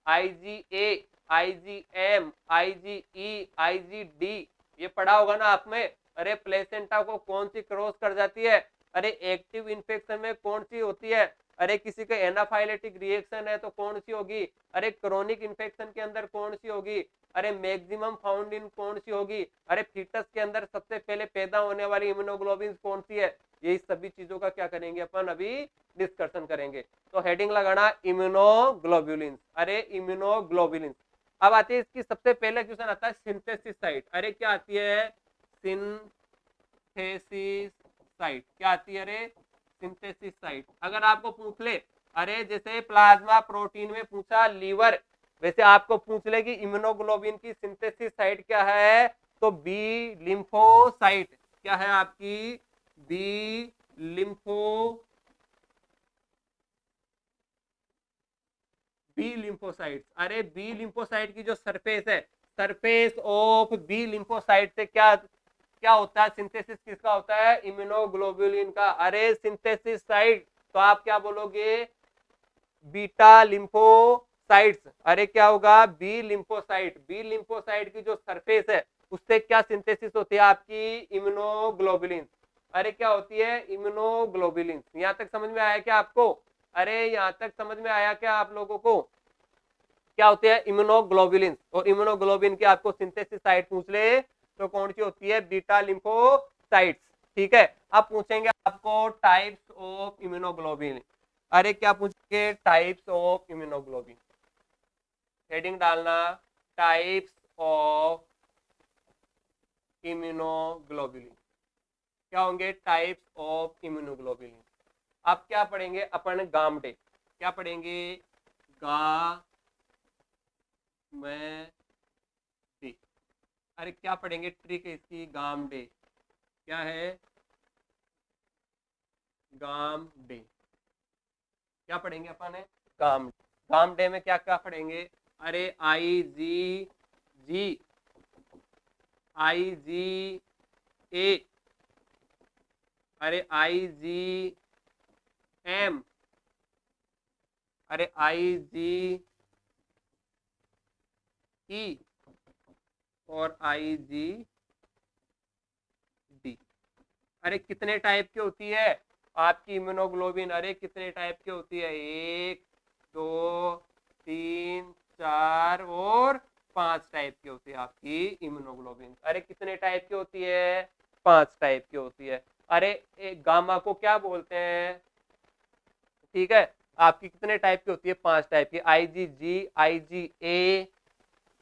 IgA, IgM, IgE, IgD, ये पढ़ा होगा ना आपने। अरे प्लेसेंटा को कौन सी क्रॉस कर जाती है? अरे एक्टिव इन्फेक्शन में कौन सी होती है? अरे किसी का एनाफाइलेटिक रिएक्शन है तो कौन सी होगी? अरे क्रोनिक इन्फेक्शन के अंदर कौन सी होगी? अरे मैक्सिमम फाउंड इन कौन सी होगी? अरे फीटस के अंदर सबसे पहले पैदा होने वाली इम्यूनोग्लोबिन कौन सी है? ये सभी चीजों का क्या करेंगे अपन? अभी डिस्कशन करेंगे। तो हेडिंग लगाना इम्यूनोग्लोबुलिन। अरे इम्यूनोग्लोबुलिन। अब आती है इसकी सबसे पहले क्वेश्चन आता है सिंथेसिस साइट। अरे क्या आती है? सिंथेसिस साइट क्या आती है? अरे सिंथेसिस साइट। अगर आपको पूछ ले, अरे जैसे प्लाज्मा प्रोटीन में पूछा लीवर, वैसे आपको पूछ ले कि इम्यूनोग्लोबिन की सिंथेसिस साइट क्या है, तो बी लिम्फोसाइट। क्या है आपकी? B lympho, B lymphocyte. अरे बी लिम्फोसाइट की जो सरफेस है, सरफेस ऑफ बी लिम्फोसाइट से क्या क्या होता है? सिंथेसिस किसका होता है? इम्यूनोग्लोबुलिन का। अरे सिंथेसिस साइट तो आप क्या बोलोगे? Beta lymphocytes. अरे क्या होगा? B lymphocyte. बी लिम्फोसाइट की जो सरफेस है उससे क्या सिंथेसिस होती है आपकी? इम्यूनोग्लोबुलिन। अरे क्या होती है? इम्यूनोग्लोबुलिन। यहां तक समझ में आया क्या आपको? अरे यहां तक समझ में आया क्या आप लोगों को? क्या होते हैं? इम्यूनोग्लोबुलिन। और इम्यूनोग्लोबुलिन की आपको सिंथेसिस साइट पूछ ले तो कौन सी होती है? Beta lymphocytes. ठीक है। अब पूछेंगे आपको टाइप्स ऑफ इम्यूनोग्लोबुलिन। अरे क्या पूछेंगे? Types of immunoglobulin. हेडिंग डालना टाइप्स ऑफ इम्यूनोग्लोबुलिन। क्या होंगे? Types of immunoglobulin. अब क्या पढ़ेंगे अपन? गामडे। क्या पढ़ेंगे? गा में डी। अरे क्या पढ़ेंगे? ट्रिक है इसकी, गाम डे। क्या है? गाम डे। क्या पढ़ेंगे अपन? गाम। गाम डे में क्या क्या पढ़ेंगे? अरे आई जी, आई जी ए, अरे IgM, अरे IgE और IgD। अरे कितने टाइप की होती है आपकी इम्यूनोग्लोबिन? अरे कितने टाइप की होती है? 1, 2, 3, 4 और 5 टाइप की होती है आपकी इम्यूनोग्लोबिन। अरे कितने टाइप की होती है? 5 टाइप की होती है। अरे गामा को क्या बोलते हैं? ठीक है, आपकी कितने टाइप की होती है? 5 टाइप की। IgG, IgA,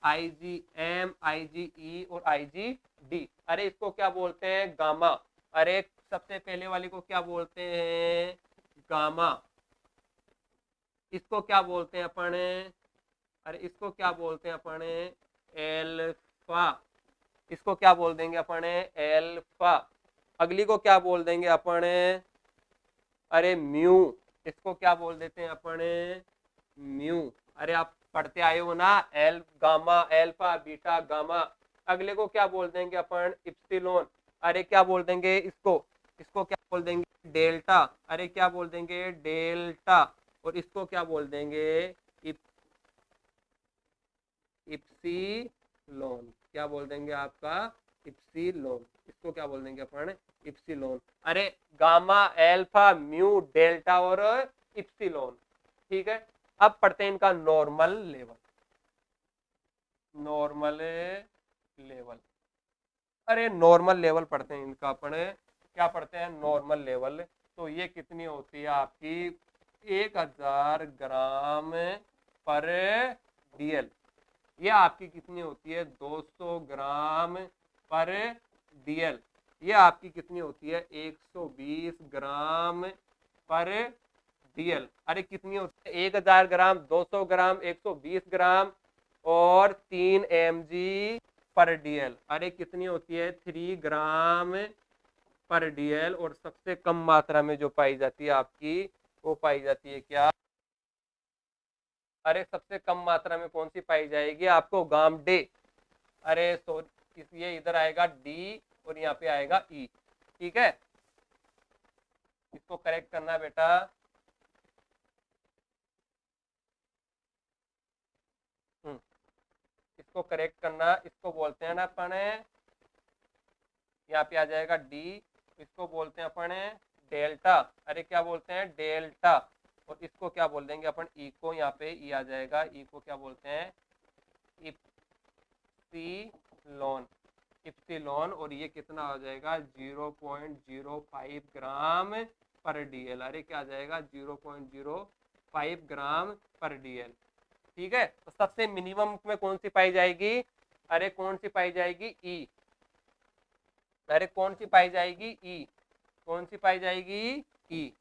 IgM, IgE और IgD। अरे इसको क्या बोलते हैं? गामा। अरे सबसे पहले वाले को क्या बोलते हैं? गामा। इसको क्या बोलते हैं अपन? अरे इसको क्या बोलते हैं अपन? एल्फा। इसको क्या बोल देंगे अपन? एल्फा। अगली को क्या बोल देंगे अपन? अरे म्यू। इसको क्या बोल देते हैं अपन? म्यू। अरे आप पढ़ते आए हो ना, L gamma alpha beta gamma. अगले को क्या बोल देंगे अपन? इप्सिलोन। अरे क्या बोल देंगे इसको? इसको क्या बोल देंगे? डेल्टा। अरे क्या बोल देंगे? डेल्टा। और इसको क्या बोल देंगे? इप, इप्सिलोन। क्या बोल देंगे आपका? इप्सिलोन। इसको क्या बोल देंगे अपन? इप्सिलोन। अरे गामा एल्फा म्यू डेल्टा और इप्सिलोन। ठीक है, अब पढ़ते हैं इनका नॉर्मल लेवल। Normal level. अरे नॉर्मल लेवल पढ़ते हैं इनका अपन। क्या पढ़ते हैं? Normal level. तो ये कितनी होती है आपकी? 1000 ग्राम पर डीएल। ये आपकी कितनी होती है? 200 ग्राम पर डीएल। ये आपकी कितनी होती है? 120 ग्राम पर डीएल। अरे कितनी होती है? 1000 ग्राम, 200 ग्राम, 120 ग्राम और 3 mg पर डीएल। अरे कितनी होती है? 3 ग्राम पर डीएल। और सबसे कम मात्रा में जो पाई जाती है आपकी, वो पाई जाती है क्या? अरे सबसे कम मात्रा में कौन सी पाई जाएगी आपको? गाम डे। अरे सॉरी, ये इधर आएगा डी और यहाँ पे आएगा ई। ठीक है, इसको करेक्ट करना बेटा। इसको करेक्ट करना। इसको बोलते हैं ना अपन, यहाँ पे आ जाएगा डी। इसको बोलते हैं अपन डेल्टा। अरे क्या बोलते हैं? डेल्टा। और इसको क्या बोल देंगे अपन? ई को। यहाँ पे ई आ जाएगा। ई को क्या बोलते हैं? इप्सिलॉन। इप्सिलॉन। और ये कितना आ जाएगा? 0.05 ग्राम पर डीएल। अरे क्या आ जाएगा? 0.05 ग्राम पर डीएल। ठीक है, तो सबसे मिनिमम में कौन सी पाई जाएगी? अरे कौन सी पाई जाएगी? ई। अरे कौन सी पाई जाएगी? ई। कौन सी पाई जाएगी? ई।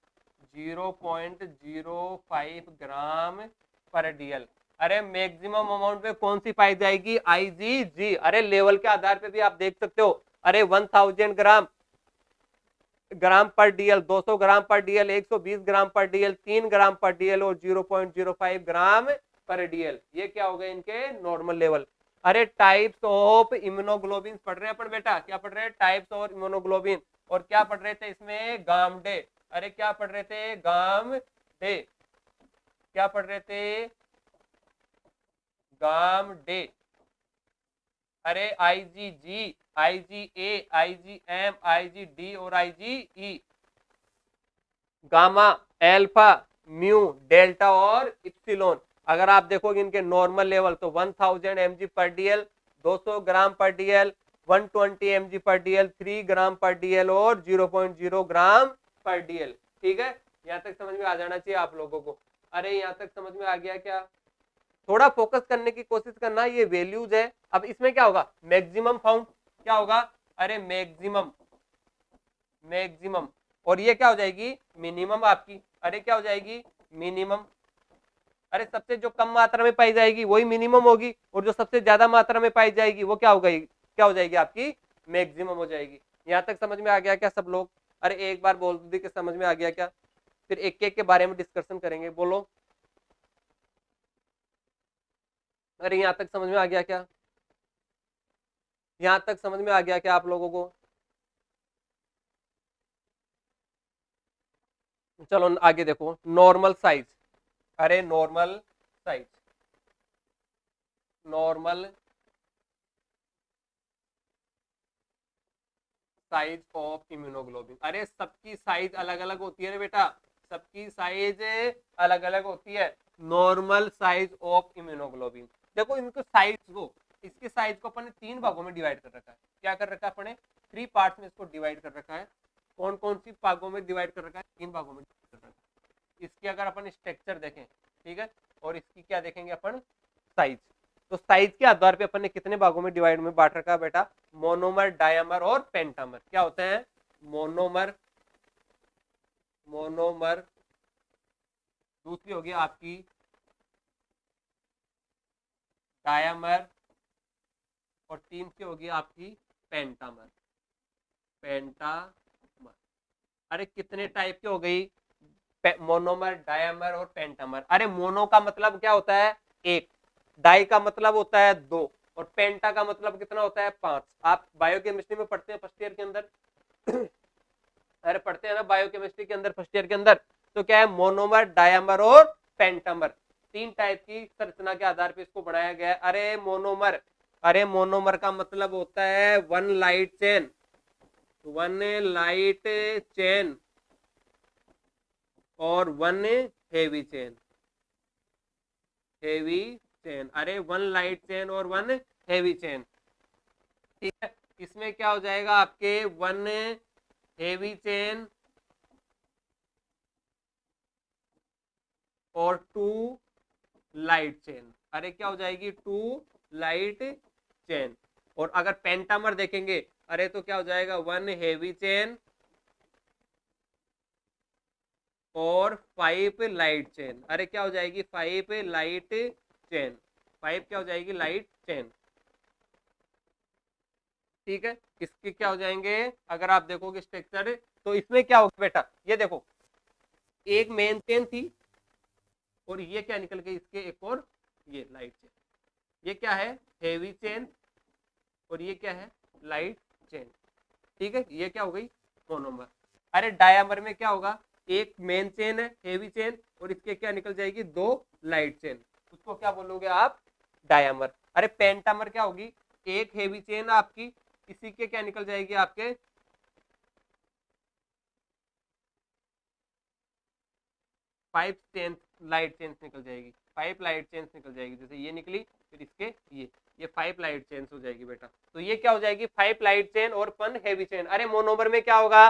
0.05 ग्राम पर डीएल। अरे मैक्सिमम अमाउंट में कौन सी पाई जाएगी? IgG। अरे लेवल के आधार पे भी आप देख सकते हो। अरे 1000 ग्राम ग्राम पर डीएल, 200 ग्राम पर डीएल, 120 ग्राम पर डीएल, 3 ग्राम पर डीएल और 0.05 ग्राम पर डीएल। ये क्या हो गए इनके नॉर्मल लेवल। अरे टाइप्स ऑफ इम्यूनोग्लोबिन पढ़ रहे हैं अपन बेटा। क्या पढ़ रहे हैं? Types of immunoglobulin. और क्या पढ़ रहे थे इसमें? गाम डे। अरे क्या पढ़ रहे थे? गाम डे। क्या पढ़ रहे थे? गाम डे। अरे IgG, IgA, IgM, IgD और IgE। Gamma, alpha, mu, delta और इप्सिलोन। अगर आप देखोगे इनके नॉर्मल लेवल तो 1000 mg पर डीएल, 200 ग्राम पर डीएल, 120 mg पर डीएल, 3 ग्राम पर डीएल और 0.0 ग्राम पर डीएल। ठीक है, यहाँ तक समझ में आ जाना चाहिए आप लोगों को। अरे यहाँ तक समझ में आ गया क्या? थोड़ा फोकस करने की कोशिश करना। ये वैल्यूज है। अब इसमें क्या होगा? Maximum found. क्या होगा? अरे मैक्सिमम। मैक्सिमम। और ये क्या हो जाएगी? मिनिमम आपकी। अरे क्या हो जाएगी? मिनिमम। अरे सबसे जो कम मात्रा में पाई जाएगी वही मिनिमम होगी, और जो सबसे ज्यादा मात्रा में पाई जाएगी वो क्या होगा? क्या हो जाएगी आपकी? मैक्सिमम हो जाएगी। यहाँ तक समझ में आ गया क्या सब लोग? अरे एक बार बोल दी कि समझ में आ गया क्या? फिर एक एक के बारे में डिस्कशन करेंगे। बोलो। अरे यहाँ तक समझ में आ गया क्या? यहाँ तक समझ में आ गया क्या आप लोगों को? चलो आगे देखो, नॉर्मल साइज। अरे normal size, normal size of immunoglobulin. अरे सबकी साइज अलग अलग होती है रे बेटा, सबकी साइज अलग अलग होती है। नॉर्मल साइज ऑफ इम्यूनोग्लोबिन, देखो इनको साइज को, इसके साइज को अपन ने तीन भागों में डिवाइड कर रखा है। क्या कर रखा है अपने, थ्री पार्ट्स में इसको डिवाइड कर रखा है। कौन कौन सी भागों में डिवाइड कर रखा है, तीन भागों में divide कर रखा है। इसकी अगर अपन स्ट्रक्चर देखें, ठीक है, और इसकी क्या देखेंगे अपन, साइज। तो साइज के आधार पे अपन ने कितने भागों में डिवाइड में बांट रखा है बेटा, मोनोमर, डायमर और पेंटामर। क्या होते हैं, मोनोमर, मोनोमर, दूसरी होगी आपकी डायमर, और तीसरी होगी आपकी पेंटामर, पेंटामर। अरे कितने टाइप की हो गई, मोनोमर, डायमर और पेंटामर। अरे मोनो का मतलब क्या होता है, एक, डाई का मतलब होता है दो, और पेंटा का मतलब कितना होता है, पांच। आप बायोकेमिस्ट्री में पढ़ते हैं फर्स्ट ईयर के अंदर अरे पढ़ते हैं ना बायोकेमिस्ट्री के अंदर फर्स्ट ईयर के अंदर। तो क्या है, मोनोमर, डायमर और पेंटामर, तीन टाइप की संरचना के आधार पर इसको बनाया गया है। अरे मोनोमर, अरे मोनोमर का मतलब होता है one light chain, one light chain और one heavy chain, heavy chain. अरे वन लाइट चेन और वन हेवी चेन, ठीक है। इसमें क्या हो जाएगा आपके, वन हेवी चेन और टू लाइट चेन। अरे क्या हो जाएगी, टू लाइट चेन। और अगर पेंटामर देखेंगे, अरे तो क्या हो जाएगा, वन हेवी चेन और फाइव लाइट चेन। अरे क्या हो जाएगी, फाइव लाइट चेन, फाइव क्या हो जाएगी, लाइट चेन, ठीक है। इसके क्या हो जाएंगे, अगर आप देखोगे स्ट्रक्चर, तो इसमें क्या होगा बेटा, ये देखो, एक मेन चेन थी और ये क्या निकल गई इसके, एक और ये लाइट चेन। ये क्या है, हेवी चेन, और ये क्या है, लाइट चेन, ठीक है। ये क्या हो गई, मोनोमर। अरे डायमर में क्या होगा, एक मेन चेन है, हेवी चेन, और इसके क्या निकल जाएगी, दो लाइट चेन, उसको क्या बोलोगे आप, डायमर। अरे पेंटामर क्या होगी, एक हेवी चेन आपकी, इसी के क्या निकल जाएगी आपके, फाइव चेन, लाइट चेन्स निकल जाएगी, फाइव लाइट चेन्स निकल जाएगी। जैसे ये निकली, फिर इसके ये फाइव लाइट चेन्स हो जाएगी बेटा। तो ये क्या हो जाएगी, फाइव लाइट चेन और वन हेवी चेन। अरे मोनोमर में क्या होगा,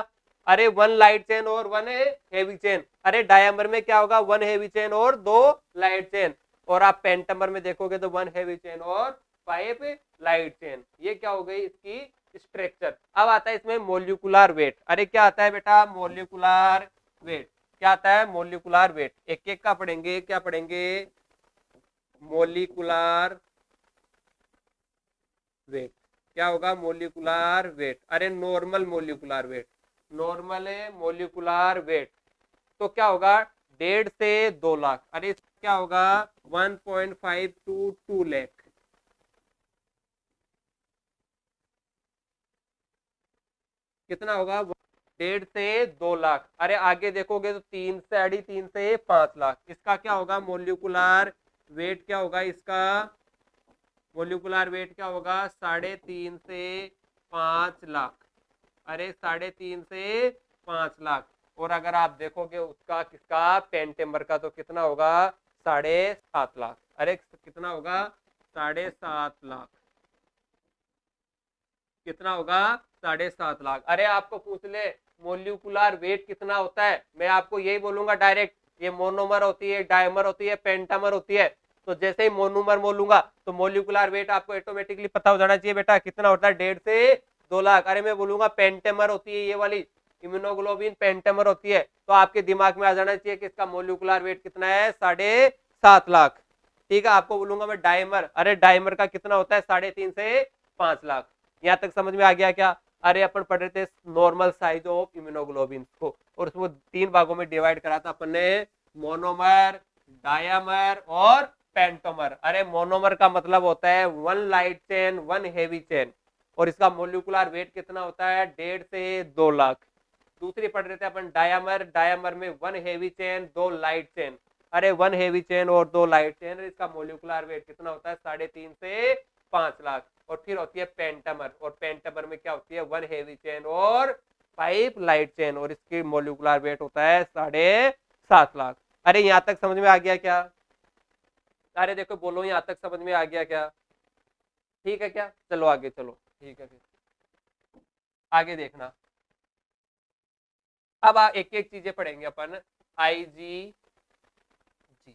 अरे वन लाइट चेन और वन हेवी चेन। अरे डायमर में क्या होगा, वन हेवी चेन और दो लाइट चेन। और आप पेंटामर में देखोगे तो वन हेवी चेन और फाइव लाइट चेन। ये क्या हो गई इसकी स्ट्रक्चर। अब आता है इसमें मोलिकुलर वेट। अरे क्या आता है बेटा, मोलिकुलर वेट। क्या आता है, मोलिकुलर वेट। एक एक का पढ़ेंगे, क्या पढ़ेंगे, मोलिकुलर वेट। क्या होगा, मोलिकुलर वेट। अरे normal molecular weight, normal molecular weight, तो क्या होगा, 1.5 से 2 लाख। अरे क्या होगा, 1.5 टू 2 लाख, कितना होगा, 1.5 से 2 लाख। अरे आगे देखोगे तो 3 से 3.5 से 5 लाख। इसका क्या होगा, मोलिकुलर वेट क्या होगा इसका, मोलिकुलर वेट क्या होगा, 3.5 से 5 लाख। अरे 3.5 से 5 लाख। और अगर आप देखोगे उसका किसका, पेंटेम्बर का, तो कितना होगा, 7.5 लाख। अरे कितना होगा, 7.5 लाख, कितना होगा, 7.5 लाख। अरे आपको पूछ ले मोलिकुलर वेट कितना होता है, मैं आपको यही बोलूंगा डायरेक्ट, ये मोनोमर होती है, डायमर होती है, पेंटामर होती है। तो जैसे ही मोनोमर बोलूंगा तो मोलिकुलर वेट आपको ऑटोमेटिकली पता हो जाना चाहिए बेटा, कितना होता है, 1.5 से 2 लाख। अरे मैं बोलूंगा पेंटेमर होती है ये वाली, इम्यूनोग्लोबिन पेंटेमर होती है, तो आपके दिमाग में आ जाना चाहिए कि इसका मोलिकुलर वेट कितना है, 7.5 लाख। ठीक है, आपको बोलूंगा मैं डायमर, अरे डायमर का कितना होता है, 3.5 से 5 लाख। यहाँ तक समझ में आ गया क्या। अरे अपन पढ़ रहे थे नॉर्मल साइज ऑफ इम्यूनोग्लोबिन को, और उसको तीन भागों में डिवाइड करा था अपन ने, मोनोमर, डायमर और पेंटोमर। अरे मोनोमर का मतलब होता है one light chain, one heavy chain, और इसका मोलिकुलर वेट कितना होता है, 1.5 से 2 लाख। दूसरी पढ़ रहे थे अपन डायमर, डायमर में 1 हेवी चेन 2 लाइट चेन, अरे 1 हेवी चेन और 2 लाइट चेन, इसका मोलिकुलर वेट कितना होता है 3.5 से 5 लाख। और फिर होती है पेंटामर, और पेंटामर में क्या होती है 1 हेवी चेन और 5 लाइट चेन, और इसकी मोलिकुलर वेट होता है 7.5 लाख। अरे यहाँ तक समझ में आ गया क्या? अरे देखो बोलो यहाँ तक समझ में आ गया क्या? ठीक है क्या? चलो आगे चलो, ठीक है फिर आगे देखना। अब एक एक चीजें पढ़ेंगे अपन। आईजी जी,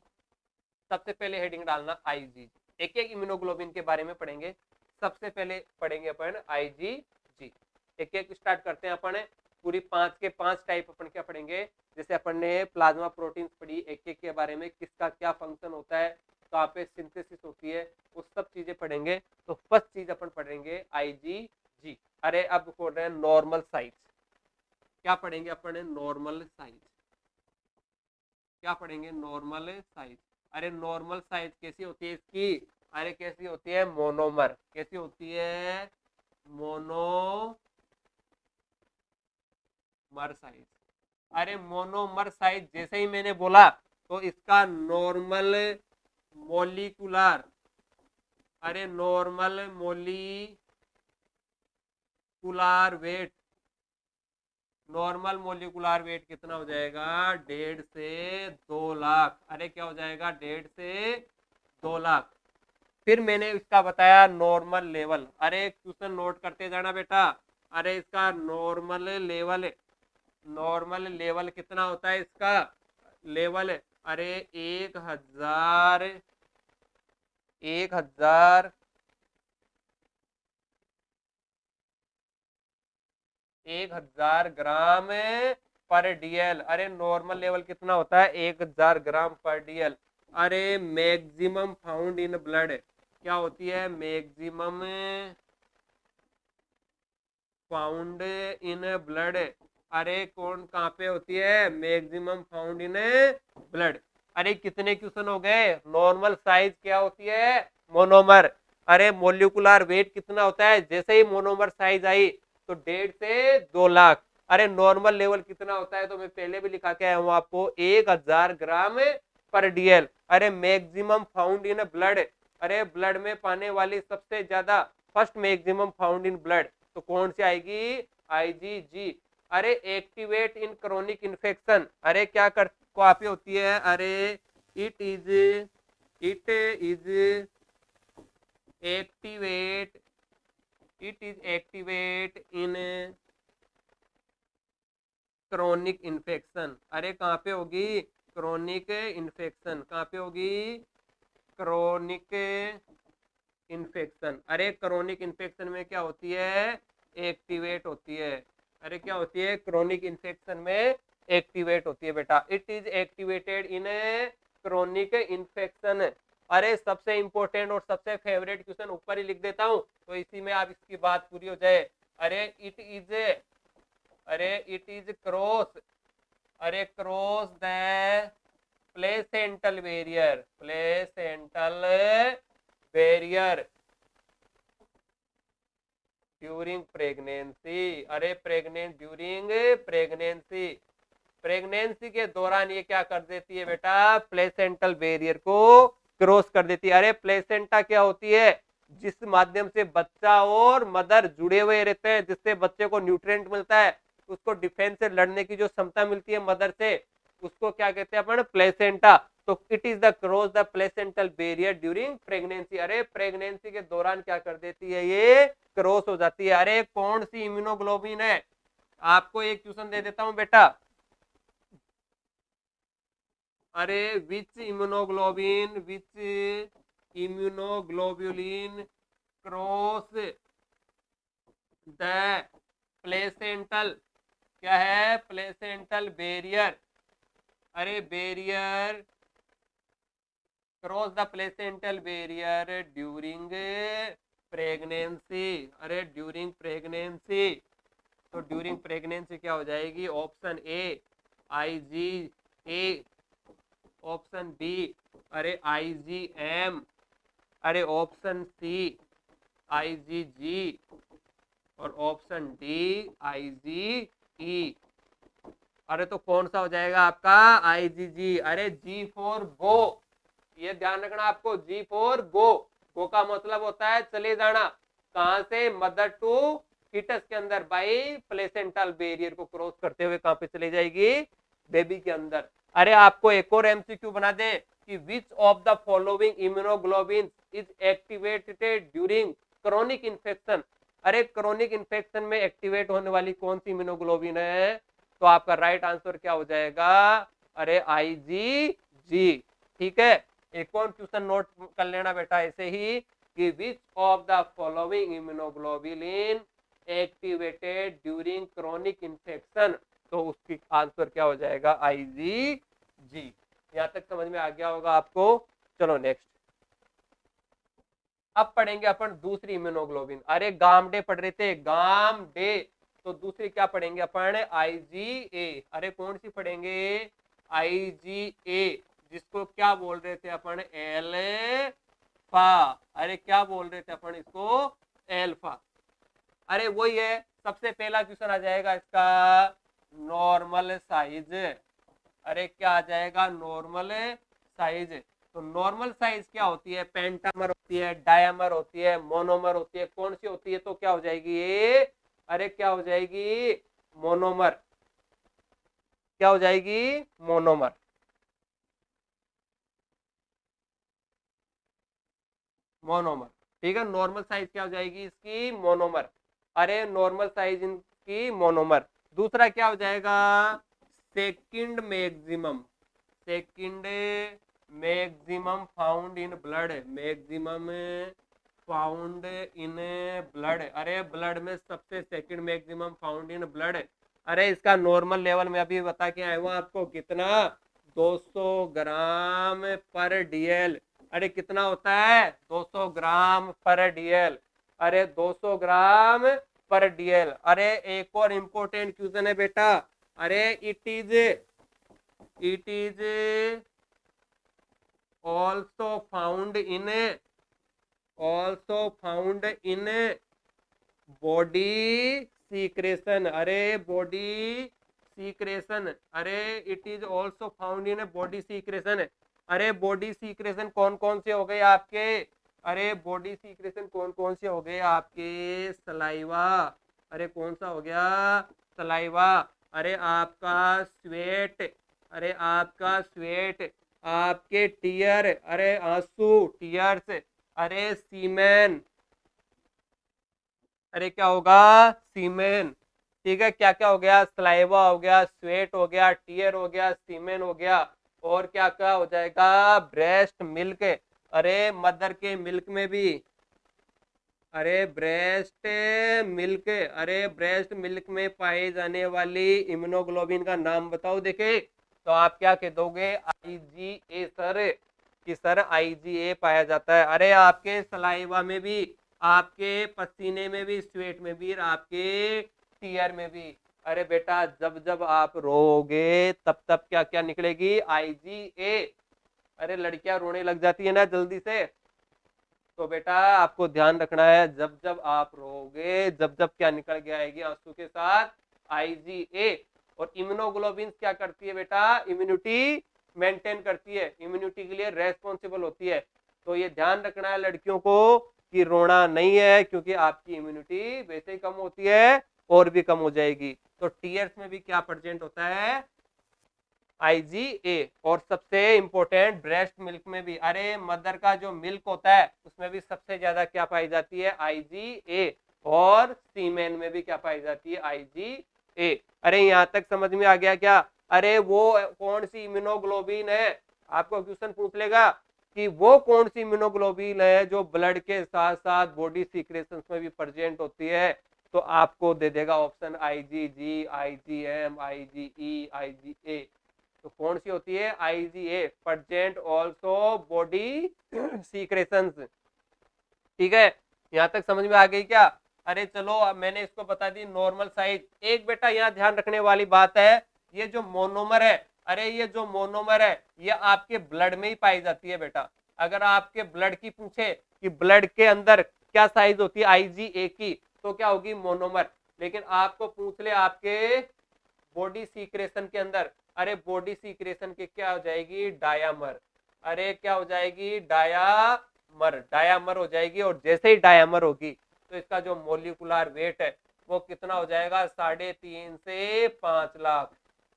सबसे पहले हेडिंग डालना आईजी, एक एक इम्यूनोग्लोबिन के बारे में पढ़ेंगे। सबसे पहले पढ़ेंगे अपन आईजीजी, एक एक स्टार्ट करते हैं अपन। पूरी 5 के 5 टाइप अपन क्या पढ़ेंगे, जैसे अपन ने प्लाज्मा प्रोटीन्स पढ़ी, एक एक के बारे में किसका क्या फंक्शन होता है, कहाँ पे सिंथेसिस होती है, वो सब चीजें पढ़ेंगे। तो फर्स्ट चीज अपन पढ़ेंगे आईजीजी। अरे अब बोल रहे हैं नॉर्मल साइज, क्या पढ़ेंगे अपन? नॉर्मल साइज, क्या पढ़ेंगे? Normal size. अरे नॉर्मल साइज कैसी होती है इसकी? अरे कैसी होती है? मोनोमर। कैसी होती है? Monomer size. अरे मोनोमर साइज जैसे ही मैंने बोला तो इसका नॉर्मल मोलिकुलर, अरे normal molecular weight, normal molecular weight कितना हो जाएगा? 1.5 से 2 लाख। अरे क्या हो जाएगा? 1.5 से 2 लाख। फिर मैंने इसका बताया नॉर्मल लेवल, अरे क्वेश्चन नोट करते जाना बेटा। अरे इसका नॉर्मल लेवल, नॉर्मल लेवल कितना होता है इसका लेवल? अरे 1000 ग्राम पर डीएल। अरे नॉर्मल लेवल कितना होता है? 1000 ग्राम पर डीएल। अरे मैक्सिमम फाउंड इन ब्लड क्या होती है? मैक्सिमम फाउंड इन ब्लड, अरे कौन कहाँ पे होती है? Maximum found in blood. अरे कितने क्वेश्चन हो गए? नॉर्मल साइज क्या होती है? मोनोमर। अरे मोलिकुलर वेट कितना होता है? जैसे ही मोनोमर साइज आई तो 1.5 से 2 लाख। अरे नॉर्मल लेवल कितना होता है? तो मैं पहले भी लिखा के आया हूं आपको, 1000 ग्राम पर डीएल। अरे मैक्सिमम फाउंड इन ब्लड, अरे ब्लड में पाने वाली सबसे ज्यादा first maximum found in blood, तो कौन सी आएगी? आईजीजी। अरे एक्टिवेट इन क्रोनिक इन्फेक्शन, अरे क्या कर कॉपी होती है? अरे it is activate, it is activate in chronic infection. अरे कहाँ पे होगी? Chronic infection. कहाँ पे होगी? Chronic infection. अरे क्रोनिक इन्फेक्शन में क्या होती है? एक्टिवेट होती है। अरे क्या होती है? क्रोनिक इन्फेक्शन में एक्टिवेट होती है बेटा। It is activated in chronic infection. अरे सबसे इंपॉर्टेंट और सबसे फेवरेट क्वेश्चन ऊपर ही लिख देता हूं, तो इसी में आप इसकी बात पूरी हो जाए। अरे इट इज, अरे इट इज क्रॉस, अरे cross the placental barrier, placental barrier during pregnancy. अरे प्रेग्नेंट ड्यूरिंग प्रेगनेंसी, प्रेगनेंसी के दौरान ये क्या कर देती है बेटा? प्लेसेंटल बैरियर को क्रॉस कर देती है। अरे प्लेसेंटा क्या होती है? जिस माध्यम से बच्चा और मदर जुड़े हुए रहते हैं, जिससे बच्चे को न्यूट्रिएंट मिलता है, उसको डिफेंस से लड़ने की जो क्षमता मिलती है मदर से, उसको क्या कहते हैं अपन? प्लेसेंटा। तो it is the cross the placental barrier during pregnancy. अरे प्रेगनेंसी के दौरान क्या कर देती है? ये क्रॉस हो जाती है। अरे कौन सी इम्यूनोग्लोबिन है? आपको एक क्वेश्चन दे देता हूं बेटा। अरे which immunoglobin, which immunoglobulin cross the placental, क्या है? Placental barrier. अरे barrier, cross the placental barrier during pregnancy. अरे ड्यूरिंग प्रेगनेंसी, तो ड्यूरिंग प्रेगनेंसी क्या हो जाएगी? Option A IgA, option B अरे आईजीएम, अरे ऑप्शन सी आईजीजी, और ऑप्शन डी आईजीई। अरे तो कौन सा हो जाएगा आपका IgG। अरे G फॉर गो, ये ध्यान रखना आपको, G फॉर गो। गो का मतलब होता है चले जाना, कहां से, मदर टू फीटस के अंदर बाई प्लेसेंटल बैरियर को क्रॉस करते हुए कहां पे चली जाएगी, बेबी के अंदर। अरे आपको एक और MCQ बना दे कि which of the following immunoglobulin is activated during chronic infection. अरे क्रोनिक इन्फेक्शन में एक्टिवेट होने वाली कौन सी इम्यूनोग्लोबिन है, तो आपका राइट आंसर क्या हो जाएगा, अरे IgG। ठीक है, एक और क्वेश्चन नोट कर लेना बेटा ऐसे ही कि which of the following immunoglobulin activated during chronic infection, तो उसकी आंसर क्या हो जाएगा IgG। यहां तक समझ में आ गया होगा आपको। चलो नेक्स्ट, अब पढ़ेंगे अपन दूसरी इम्यूनोग्लोबिन। अरे गाम डे पढ़ रहे थे, गाम डे, तो दूसरी क्या पढ़ेंगे अपन, IgA। अरे कौन सी पढ़ेंगे, IgA, जिसको क्या बोल रहे थे अपन, एल्फा। अरे क्या बोल रहे थे अपन इसको, एल्फा। अरे वही है, सबसे पहला क्वेश्चन आ जाएगा इसका नॉर्मल साइज। अरे क्या आ जाएगा, नॉर्मल साइज। तो नॉर्मल साइज क्या होती है, पेंटामर होती है, डायमर होती है, मोनोमर होती है, कौन सी होती है, तो क्या हो जाएगी ये, अरे क्या हो जाएगी, मोनोमर। क्या हो जाएगी, मोनोमर। मोनोमर, ठीक है, नॉर्मल साइज क्या हो जाएगी इसकी, मोनोमर। अरे नॉर्मल साइज इनकी मोनोमर। दूसरा क्या हो जाएगा, second maximum. Second maximum found in blood, maximum found in blood. अरे ब्लड में सबसे second maximum found in blood. अरे इसका नॉर्मल लेवल में अभी बता के आया हूं आपको, कितना, 200 ग्राम पर DL। अरे कितना होता है, 200 ग्राम पर DL। अरे 200 ग्राम पर DL। अरे एक और इंपॉर्टेंट क्वेश्चन है बेटा, अरे it is also found in body secretion। अरे बॉडी सीक्रेशन, अरे it is also found in body secretion. अरे बॉडी सीक्रेशन कौन कौन से हो गए आपके, अरे बॉडी सीक्रेशन कौन कौन से हो गए आपके, सलाइवा। अरे कौन सा हो गया, सलाइवा। अरे आपका स्वेट, अरे आपका स्वेट, आपके टीयर, अरे आंसू, टीयर्स, अरे सीमेन। अरे क्या होगा, सीमेन। ठीक है, क्या क्या हो गया, सलाइवा हो गया, स्वेट हो गया, टीयर हो गया, सीमेन हो गया, और क्या क्या हो जाएगा, ब्रेस्ट मिल्क। अरे मदर के मिल्क में भी, अरे ब्रेस्ट मिल्क, अरे ब्रेस्ट मिल्क में पाए जाने वाली इम्यूनोग्लोबिन का नाम बताओ देखे, तो आप क्या कह दोगे, IgA सर, कि सर IgA पाया जाता है। अरे आपके सलाइवा में भी, आपके पसीने में भी, स्वेट में भी, और आपके टीयर में भी। अरे बेटा जब जब आप रोओगे तब तब क्या क्या निकलेगी, IgA। अरे लड़कियां रोने लग जाती है ना जल्दी से, तो बेटा आपको ध्यान रखना है, जब जब आप रोगे, जब जब क्या निकल के आएगी आंसू के साथ, IgA। और इम्यूनोग्लोबिन क्या करती है बेटा, इम्यूनिटी मेंटेन करती है, इम्यूनिटी के लिए रेस्पॉन्सिबल होती है। तो ये ध्यान रखना है लड़कियों को कि रोना नहीं है, क्योंकि आपकी इम्यूनिटी वैसे ही कम होती है और भी कम हो जाएगी। तो टीयर्स में भी क्या प्रेजेंट होता है, IgA। और सबसे इंपॉर्टेंट ब्रेस्ट मिल्क में भी, अरे मदर का जो मिल्क होता है उसमें भी सबसे ज्यादा क्या पाई जाती है, IgA। और सीमेन में भी क्या पाई जाती है, IgA। अरे यहां तक समझ में आ गया क्या, अरे वो कौन सी इम्यूनोग्लोबिन है, आपको क्वेश्चन पूछ लेगा कि वो कौन सी इम्यूनोग्लोबिन है जो ब्लड के साथ साथ बॉडी सीक्रेशंस में भी प्रेजेंट होती है, तो आपको दे देगा option IgG, IgM, IgE, IgA। तो कौन सी होती है, IgA, present also body secretions. ठीक है, यहां तक समझ में आ गई क्या। अरे चलो अब मैंने इसको बता दी नॉर्मल साइज। एक बेटा यहाँ ध्यान रखने वाली बात है, ये जो मोनोमर है, अरे ये जो मोनोमर है ये आपके ब्लड में ही पाई जाती है बेटा। अगर आपके ब्लड की पूछे कि ब्लड के अंदर क्या साइज होती है IgA की, तो क्या होगी, मोनोमर। लेकिन आपको पूछ ले आपके बॉडी सीक्रेशन के अंदर, अरे बॉडी सीक्रेशन के क्या हो जाएगी, डायामर, अरे क्या हो जाएगी, डायामर, डायामर हो जाएगी। और जैसे ही डायामर होगी तो इसका जो मोलिकुलर वेट है वो कितना हो जाएगा, 3.5 से 5 लाख।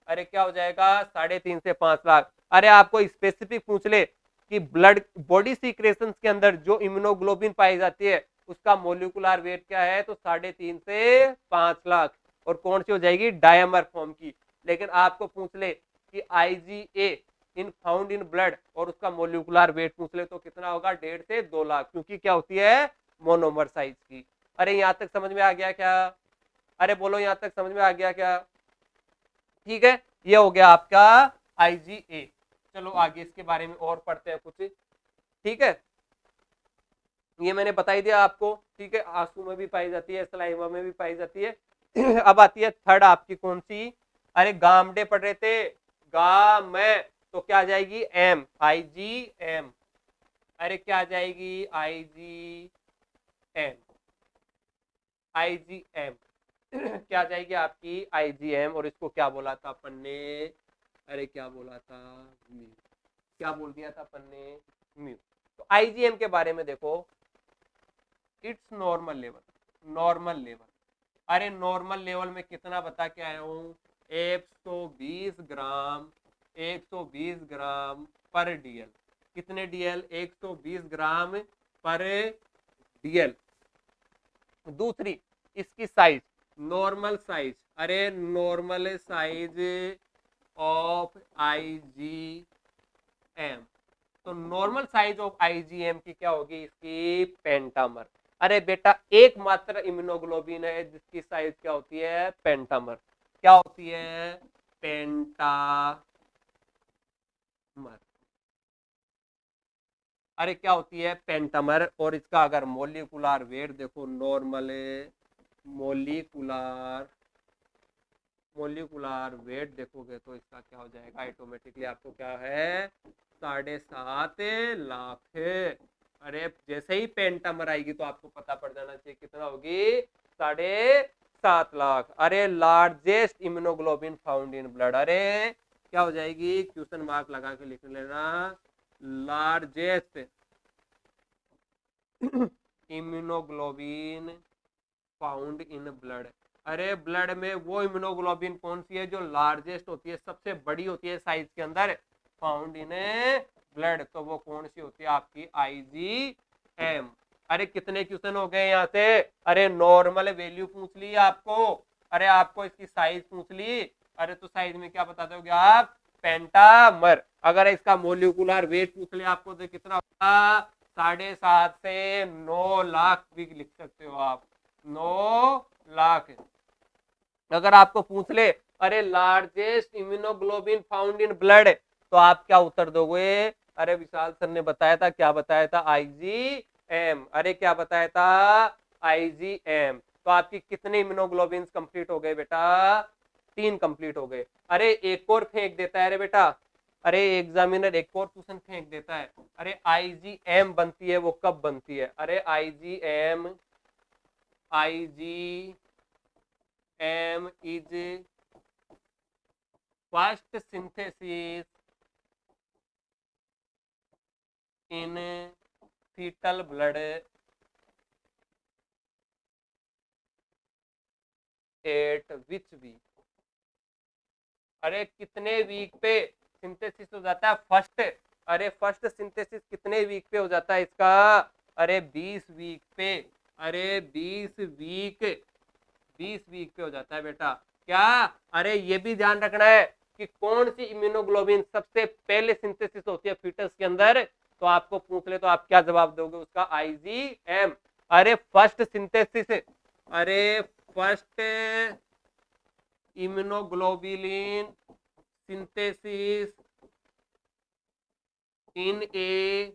अरे क्या हो जाएगा, 3.5 से 5 लाख। अरे आपको स्पेसिफिक पूछ ले कि ब्लड बॉडी सीक्रेशन के अंदर जो इम्यूनोग्लोबिन पाई जाती है उसका मोलिकुलर वेट क्या है, तो 3.5 से 5 लाख। और कौन सी हो जाएगी, डायमर फॉर्म की। लेकिन आपको पूछ ले कि IgA in found in blood और उसका मोलिकुलर वेट पूछ ले तो कितना होगा, 1.5 से 2 लाख, क्योंकि क्या होती है, मोनोमर साइज की। अरे यहां तक समझ में आ गया क्या, अरे बोलो यहां तक समझ में आ गया क्या, ठीक है। ये हो गया आपका IgA। चलो आगे इसके बारे में और पढ़ते हैं कुछ, ठीक है। ये मैंने बता ही दिया आपको, ठीक है। आंसू में भी पाई जाती है, सलाइवा में भी पाई जाती है। अब आती है थर्ड आपकी कौन सी, अरे गामडे पढ़ रहे थे, गा में तो क्या आ जाएगी, एम, IgM। अरे क्या आ जाएगी, IgM, IgM। क्या आ जाएगी आपकी, IgM। और इसको क्या बोला था अपन ने, अरे क्या बोला था, म्यू, क्या बोल दिया था अपन ने, म्यू। तो IgM के बारे में देखो, it's normal level, normal level, अरे नॉर्मल लेवल में कितना बता के आया हूं, 120 ग्राम, 120 ग्राम पर DL। कितने DL, 120 ग्राम पर DL। दूसरी इसकी साइज, नॉर्मल साइज, अरे नॉर्मल साइज ऑफ IgM। तो नॉर्मल साइज ऑफ IgM की क्या होगी, इसकी पेंटामर। अरे बेटा एकमात्र इम्यूनोग्लोबिन है जिसकी साइज क्या होती है, पेंटामर। क्या होती है, पेंटामर। अरे क्या होती है, पेंटामर। और इसका अगर मोलिकुलर वेट देखो, नॉर्मल मोलिकुलर मोलिकुलर वेट देखोगे तो इसका क्या हो जाएगा, ऑटोमेटिकली आपको क्या है, 7.5 लाख। अरे जैसे ही पेंटामर आएगी तो आपको पता पड़ जाना चाहिए कितना होगी, 7.5 लाख। अरे largest immunoglobulin found in blood, अरे क्या हो जाएगी, क्वेश्चन मार्क लगा के लिख लेना, largest immunoglobulin found in blood. अरे ब्लड में वो इम्यूनोग्लोबिन कौन सी है जो लार्जेस्ट होती है, सबसे बड़ी होती है साइज के अंदर, फाउंड इन ब्लड, तो वो कौन सी होती है आपकी, IgM। अरे कितने क्वेश्चन हो गए यहाँ से, अरे नॉर्मल वैल्यू पूछ ली आपको, अरे आपको इसकी साइज पूछ ली, अरे तो साइज में क्या बता दोगे आप, पेंटामर। अगर इसका मोलिकुलर वेट पूछ ले आपको तो कितना होगा, 7.5 से 9 लाख भी लिख सकते हो आप, 9 लाख। अगर आपको पूछ ले अरे largest immunoglobulin found in blood, तो आप क्या उत्तर दोगे, अरे विशाल सर ने बताया था, क्या बताया था, IgM। अरे क्या बताया था, IgM। तो आपकी कितने इम्यूनोग्लोबिन कंप्लीट हो गए बेटा, 3 कंप्लीट हो गए। अरे एक और फेंक देता है, अरे बेटा, अरे एग्जामिनर एक और क्वेश्चन फेंक देता है, अरे IgM बनती है वो कब बनती है, अरे IgM is first synthesis in fetal blood at which week। अरे कितने वीक पे सिंथेसिस हो जाता है फर्स्ट, अरे फर्स्ट सिंथेसिस कितने वीक पे हो जाता है इसका, अरे 20 वीक पे, अरे 20 वीक पे हो जाता है बेटा। क्या, अरे ये भी ध्यान रखना है कि कौन सी इम्यूनोग्लोबिन सबसे पहले सिंथेसिस होती है फीटस के अंदर, तो आपको पूछ ले तो आप क्या जवाब दोगे उसका, IgM। अरे फर्स्ट सिंथेसिस, अरे first immunoglobulin synthesis in a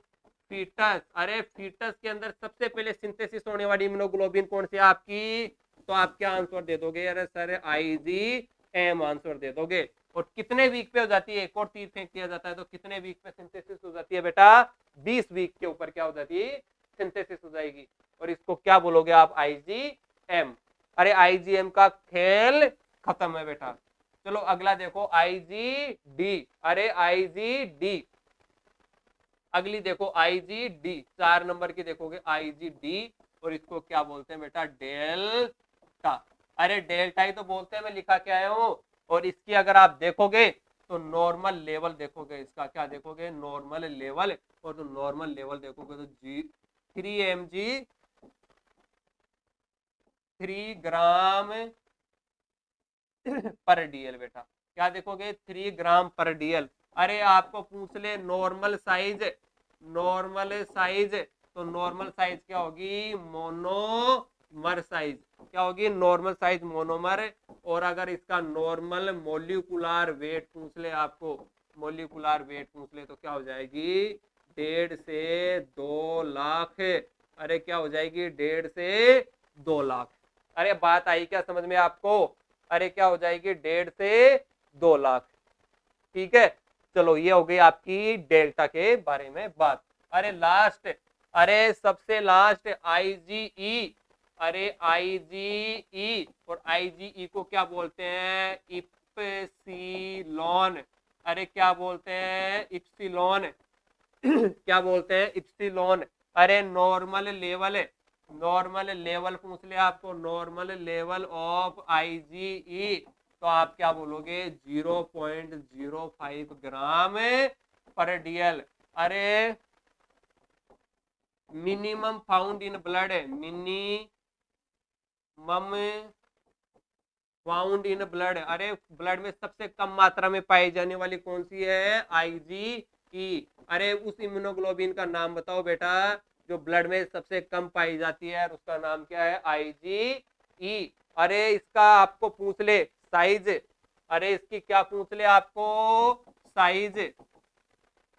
foetus, अरे फीटस के अंदर सबसे पहले सिंथेसिस होने वाली इम्यूनोग्लोबिन कौन सी है आपकी, तो आप क्या आंसर दे दोगे, अरे सर IgM आंसर दे दोगे। और कितने वीक पे हो जाती है, एक और तीर फेंक दिया जाता है तो कितने वीक पे सिंथेसिस हो जाती है बेटा, 20 वीक के ऊपर क्या हो जाती है, सिंथेसिस हो जाएगी। और इसको क्या बोलोगे आप, IgM। अरे IgM का खेल खत्म है बेटा, चलो अगला देखो IgD, अरे IgD, अगली देखो IgD, 4 नंबर की देखोगे IgD, और इसको क्या बोलते हैं बेटा, डेल्टा। अरे डेल्टा ही तो बोलते हैं, मैं लिखा के आया हूं। और इसकी अगर आप देखोगे तो नॉर्मल लेवल देखोगे, इसका क्या देखोगे, नॉर्मल लेवल, और तो नॉर्मल लेवल देखोगे तो 3 mg 3 ग्राम पर डीएल बेटा, क्या देखोगे, 3 ग्राम पर डीएल। अरे आपको पूछ ले नॉर्मल साइज, नॉर्मल साइज, तो नॉर्मल साइज क्या होगी, मोनोमर साइज, क्या होगी, नॉर्मल साइज मोनोमर। और अगर इसका नॉर्मल मोलिकुलर वेट पूछ ले आपको, मोलिकुलर वेट पूछ ले तो क्या हो जाएगी, 1.5 से 2 लाख। अरे क्या हो जाएगी, 1.5 से 2 लाख। अरे बात आई क्या समझ में आपको, अरे क्या हो जाएगी, 1.5 से 2 लाख। ठीक है, चलो ये हो गई आपकी डेल्टा के बारे में बात। अरे लास्ट, अरे सबसे लास्ट IgE, अरे IgE, और IgE को क्या बोलते हैं, इप्सिलॉन। अरे क्या बोलते हैं, इप्सिलॉन। क्या बोलते हैं, इप्सिलॉन। अरे नॉर्मल लेवल, नॉर्मल लेवल पूछ ले आपको, नॉर्मल लेवल ऑफ IgE, तो आप क्या बोलोगे, 0.05 ग्राम पर डीएल। अरे minimum found in blood, minimum found in blood, अरे ब्लड में सबसे कम मात्रा में पाई जाने वाली कौन सी है, IgE। अरे उस इम्यूनोग्लोबिन का नाम बताओ बेटा, जो ब्लड में सबसे कम पाई जाती है, उसका नाम क्या है, IgE। अरे इसका आपको पूछ ले साइज, अरे इसकी क्या पूछ ले आपको, साइज।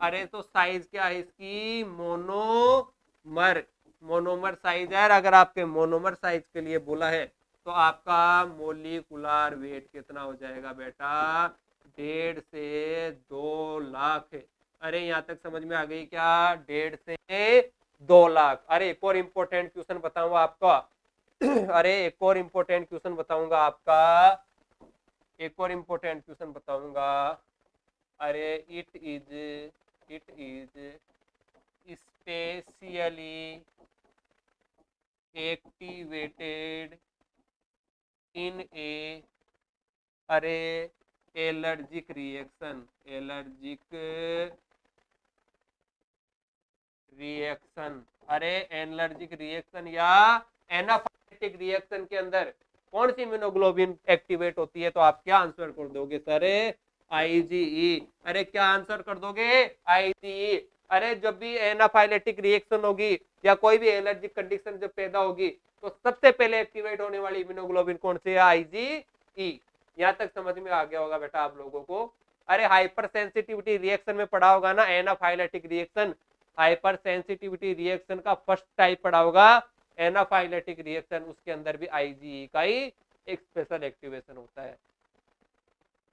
अरे तो साइज क्या है इसकी, मोनोमर, मोनोमर साइज है। अगर आपके मोनोमर साइज के लिए बोला है तो आपका मोलिकुलर वेट कितना हो जाएगा बेटा, 1.5 से 2 लाख। अरे यहाँ तक समझ में आ गई क्या, 1.5 से 2 लाख। अरे एक और इम्पोर्टेंट क्वेश्चन बताऊंगा आपका, अरे एक और इम्पोर्टेंट क्वेश्चन बताऊंगा आपका, एक और इम्पोर्टेंट क्वेश्चन बताऊंगा। अरे it is specially activated in a, अरे एलर्जिक रिएक्शन, एलर्जिक रिएक्शन। अरे एलर्जिक रिएक्शन या एनाफाइलेटिक रिएक्शन के अंदर कौन सी इम्यूनोग्लोबिन एक्टिवेट होती है, तो आप क्या आंसर कर दोगे सर, IgE। अरे क्या आंसर कर दोगे, IgE। अरे जब भी एनाफाइलेटिक रिएक्शन होगी या कोई भी एलर्जिक कंडीशन जब पैदा होगी तो सबसे पहले एक्टिवेट होने वाली इम्यूनोग्लोबिन कौन सी है, IgE। यहाँ तक समझ में आ गया होगा बेटा आप लोगों को। अरे हाइपर सेंसिटिविटी रिएक्शन में पढ़ा होगा ना, anaphylactic reaction, hyper sensitivity reaction का फर्स्ट टाइप पढ़ा होगा एनाफाइलेटिक रिएक्शन, उसके अंदर भी IgE का ही एक स्पेशल एक्टिवेशन होता है।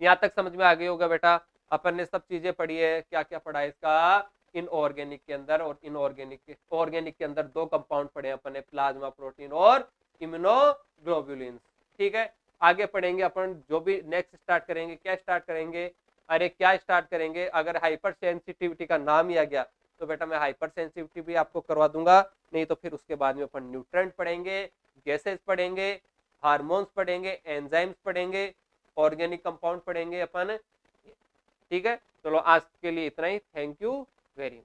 यहाँ तक समझ में आ गई होगा बेटा, अपन ने सब चीजें पढ़ी है, क्या क्या पढ़ा है इसका, इनऑर्गेनिक के अंदर और इनऑर्गेनिक, ऑर्गेनिक के अंदर 2 कंपाउंड पढ़े अपन ने, प्लाज्मा प्रोटीन और इम्यूनोग्लोबुलिन। ठीक है, आगे पढ़ेंगे अपन, जो भी नेक्स्ट स्टार्ट करेंगे, क्या स्टार्ट करेंगे, अरे क्या स्टार्ट करेंगे, अगर हाइपर सेंसिटिविटी का नाम ही आ गया तो बेटा मैं हाइपर सेंसिटिविटी भी आपको करवा दूंगा, नहीं तो फिर उसके बाद में अपन न्यूट्रेंट पढ़ेंगे, गैसेस पढ़ेंगे, हार्मोन्स पढ़ेंगे, एंजाइम्स पढ़ेंगे, ऑर्गेनिक कंपाउंड पढ़ेंगे अपन। ठीक है, चलो आज के लिए इतना ही, थैंक यू वेरी मच।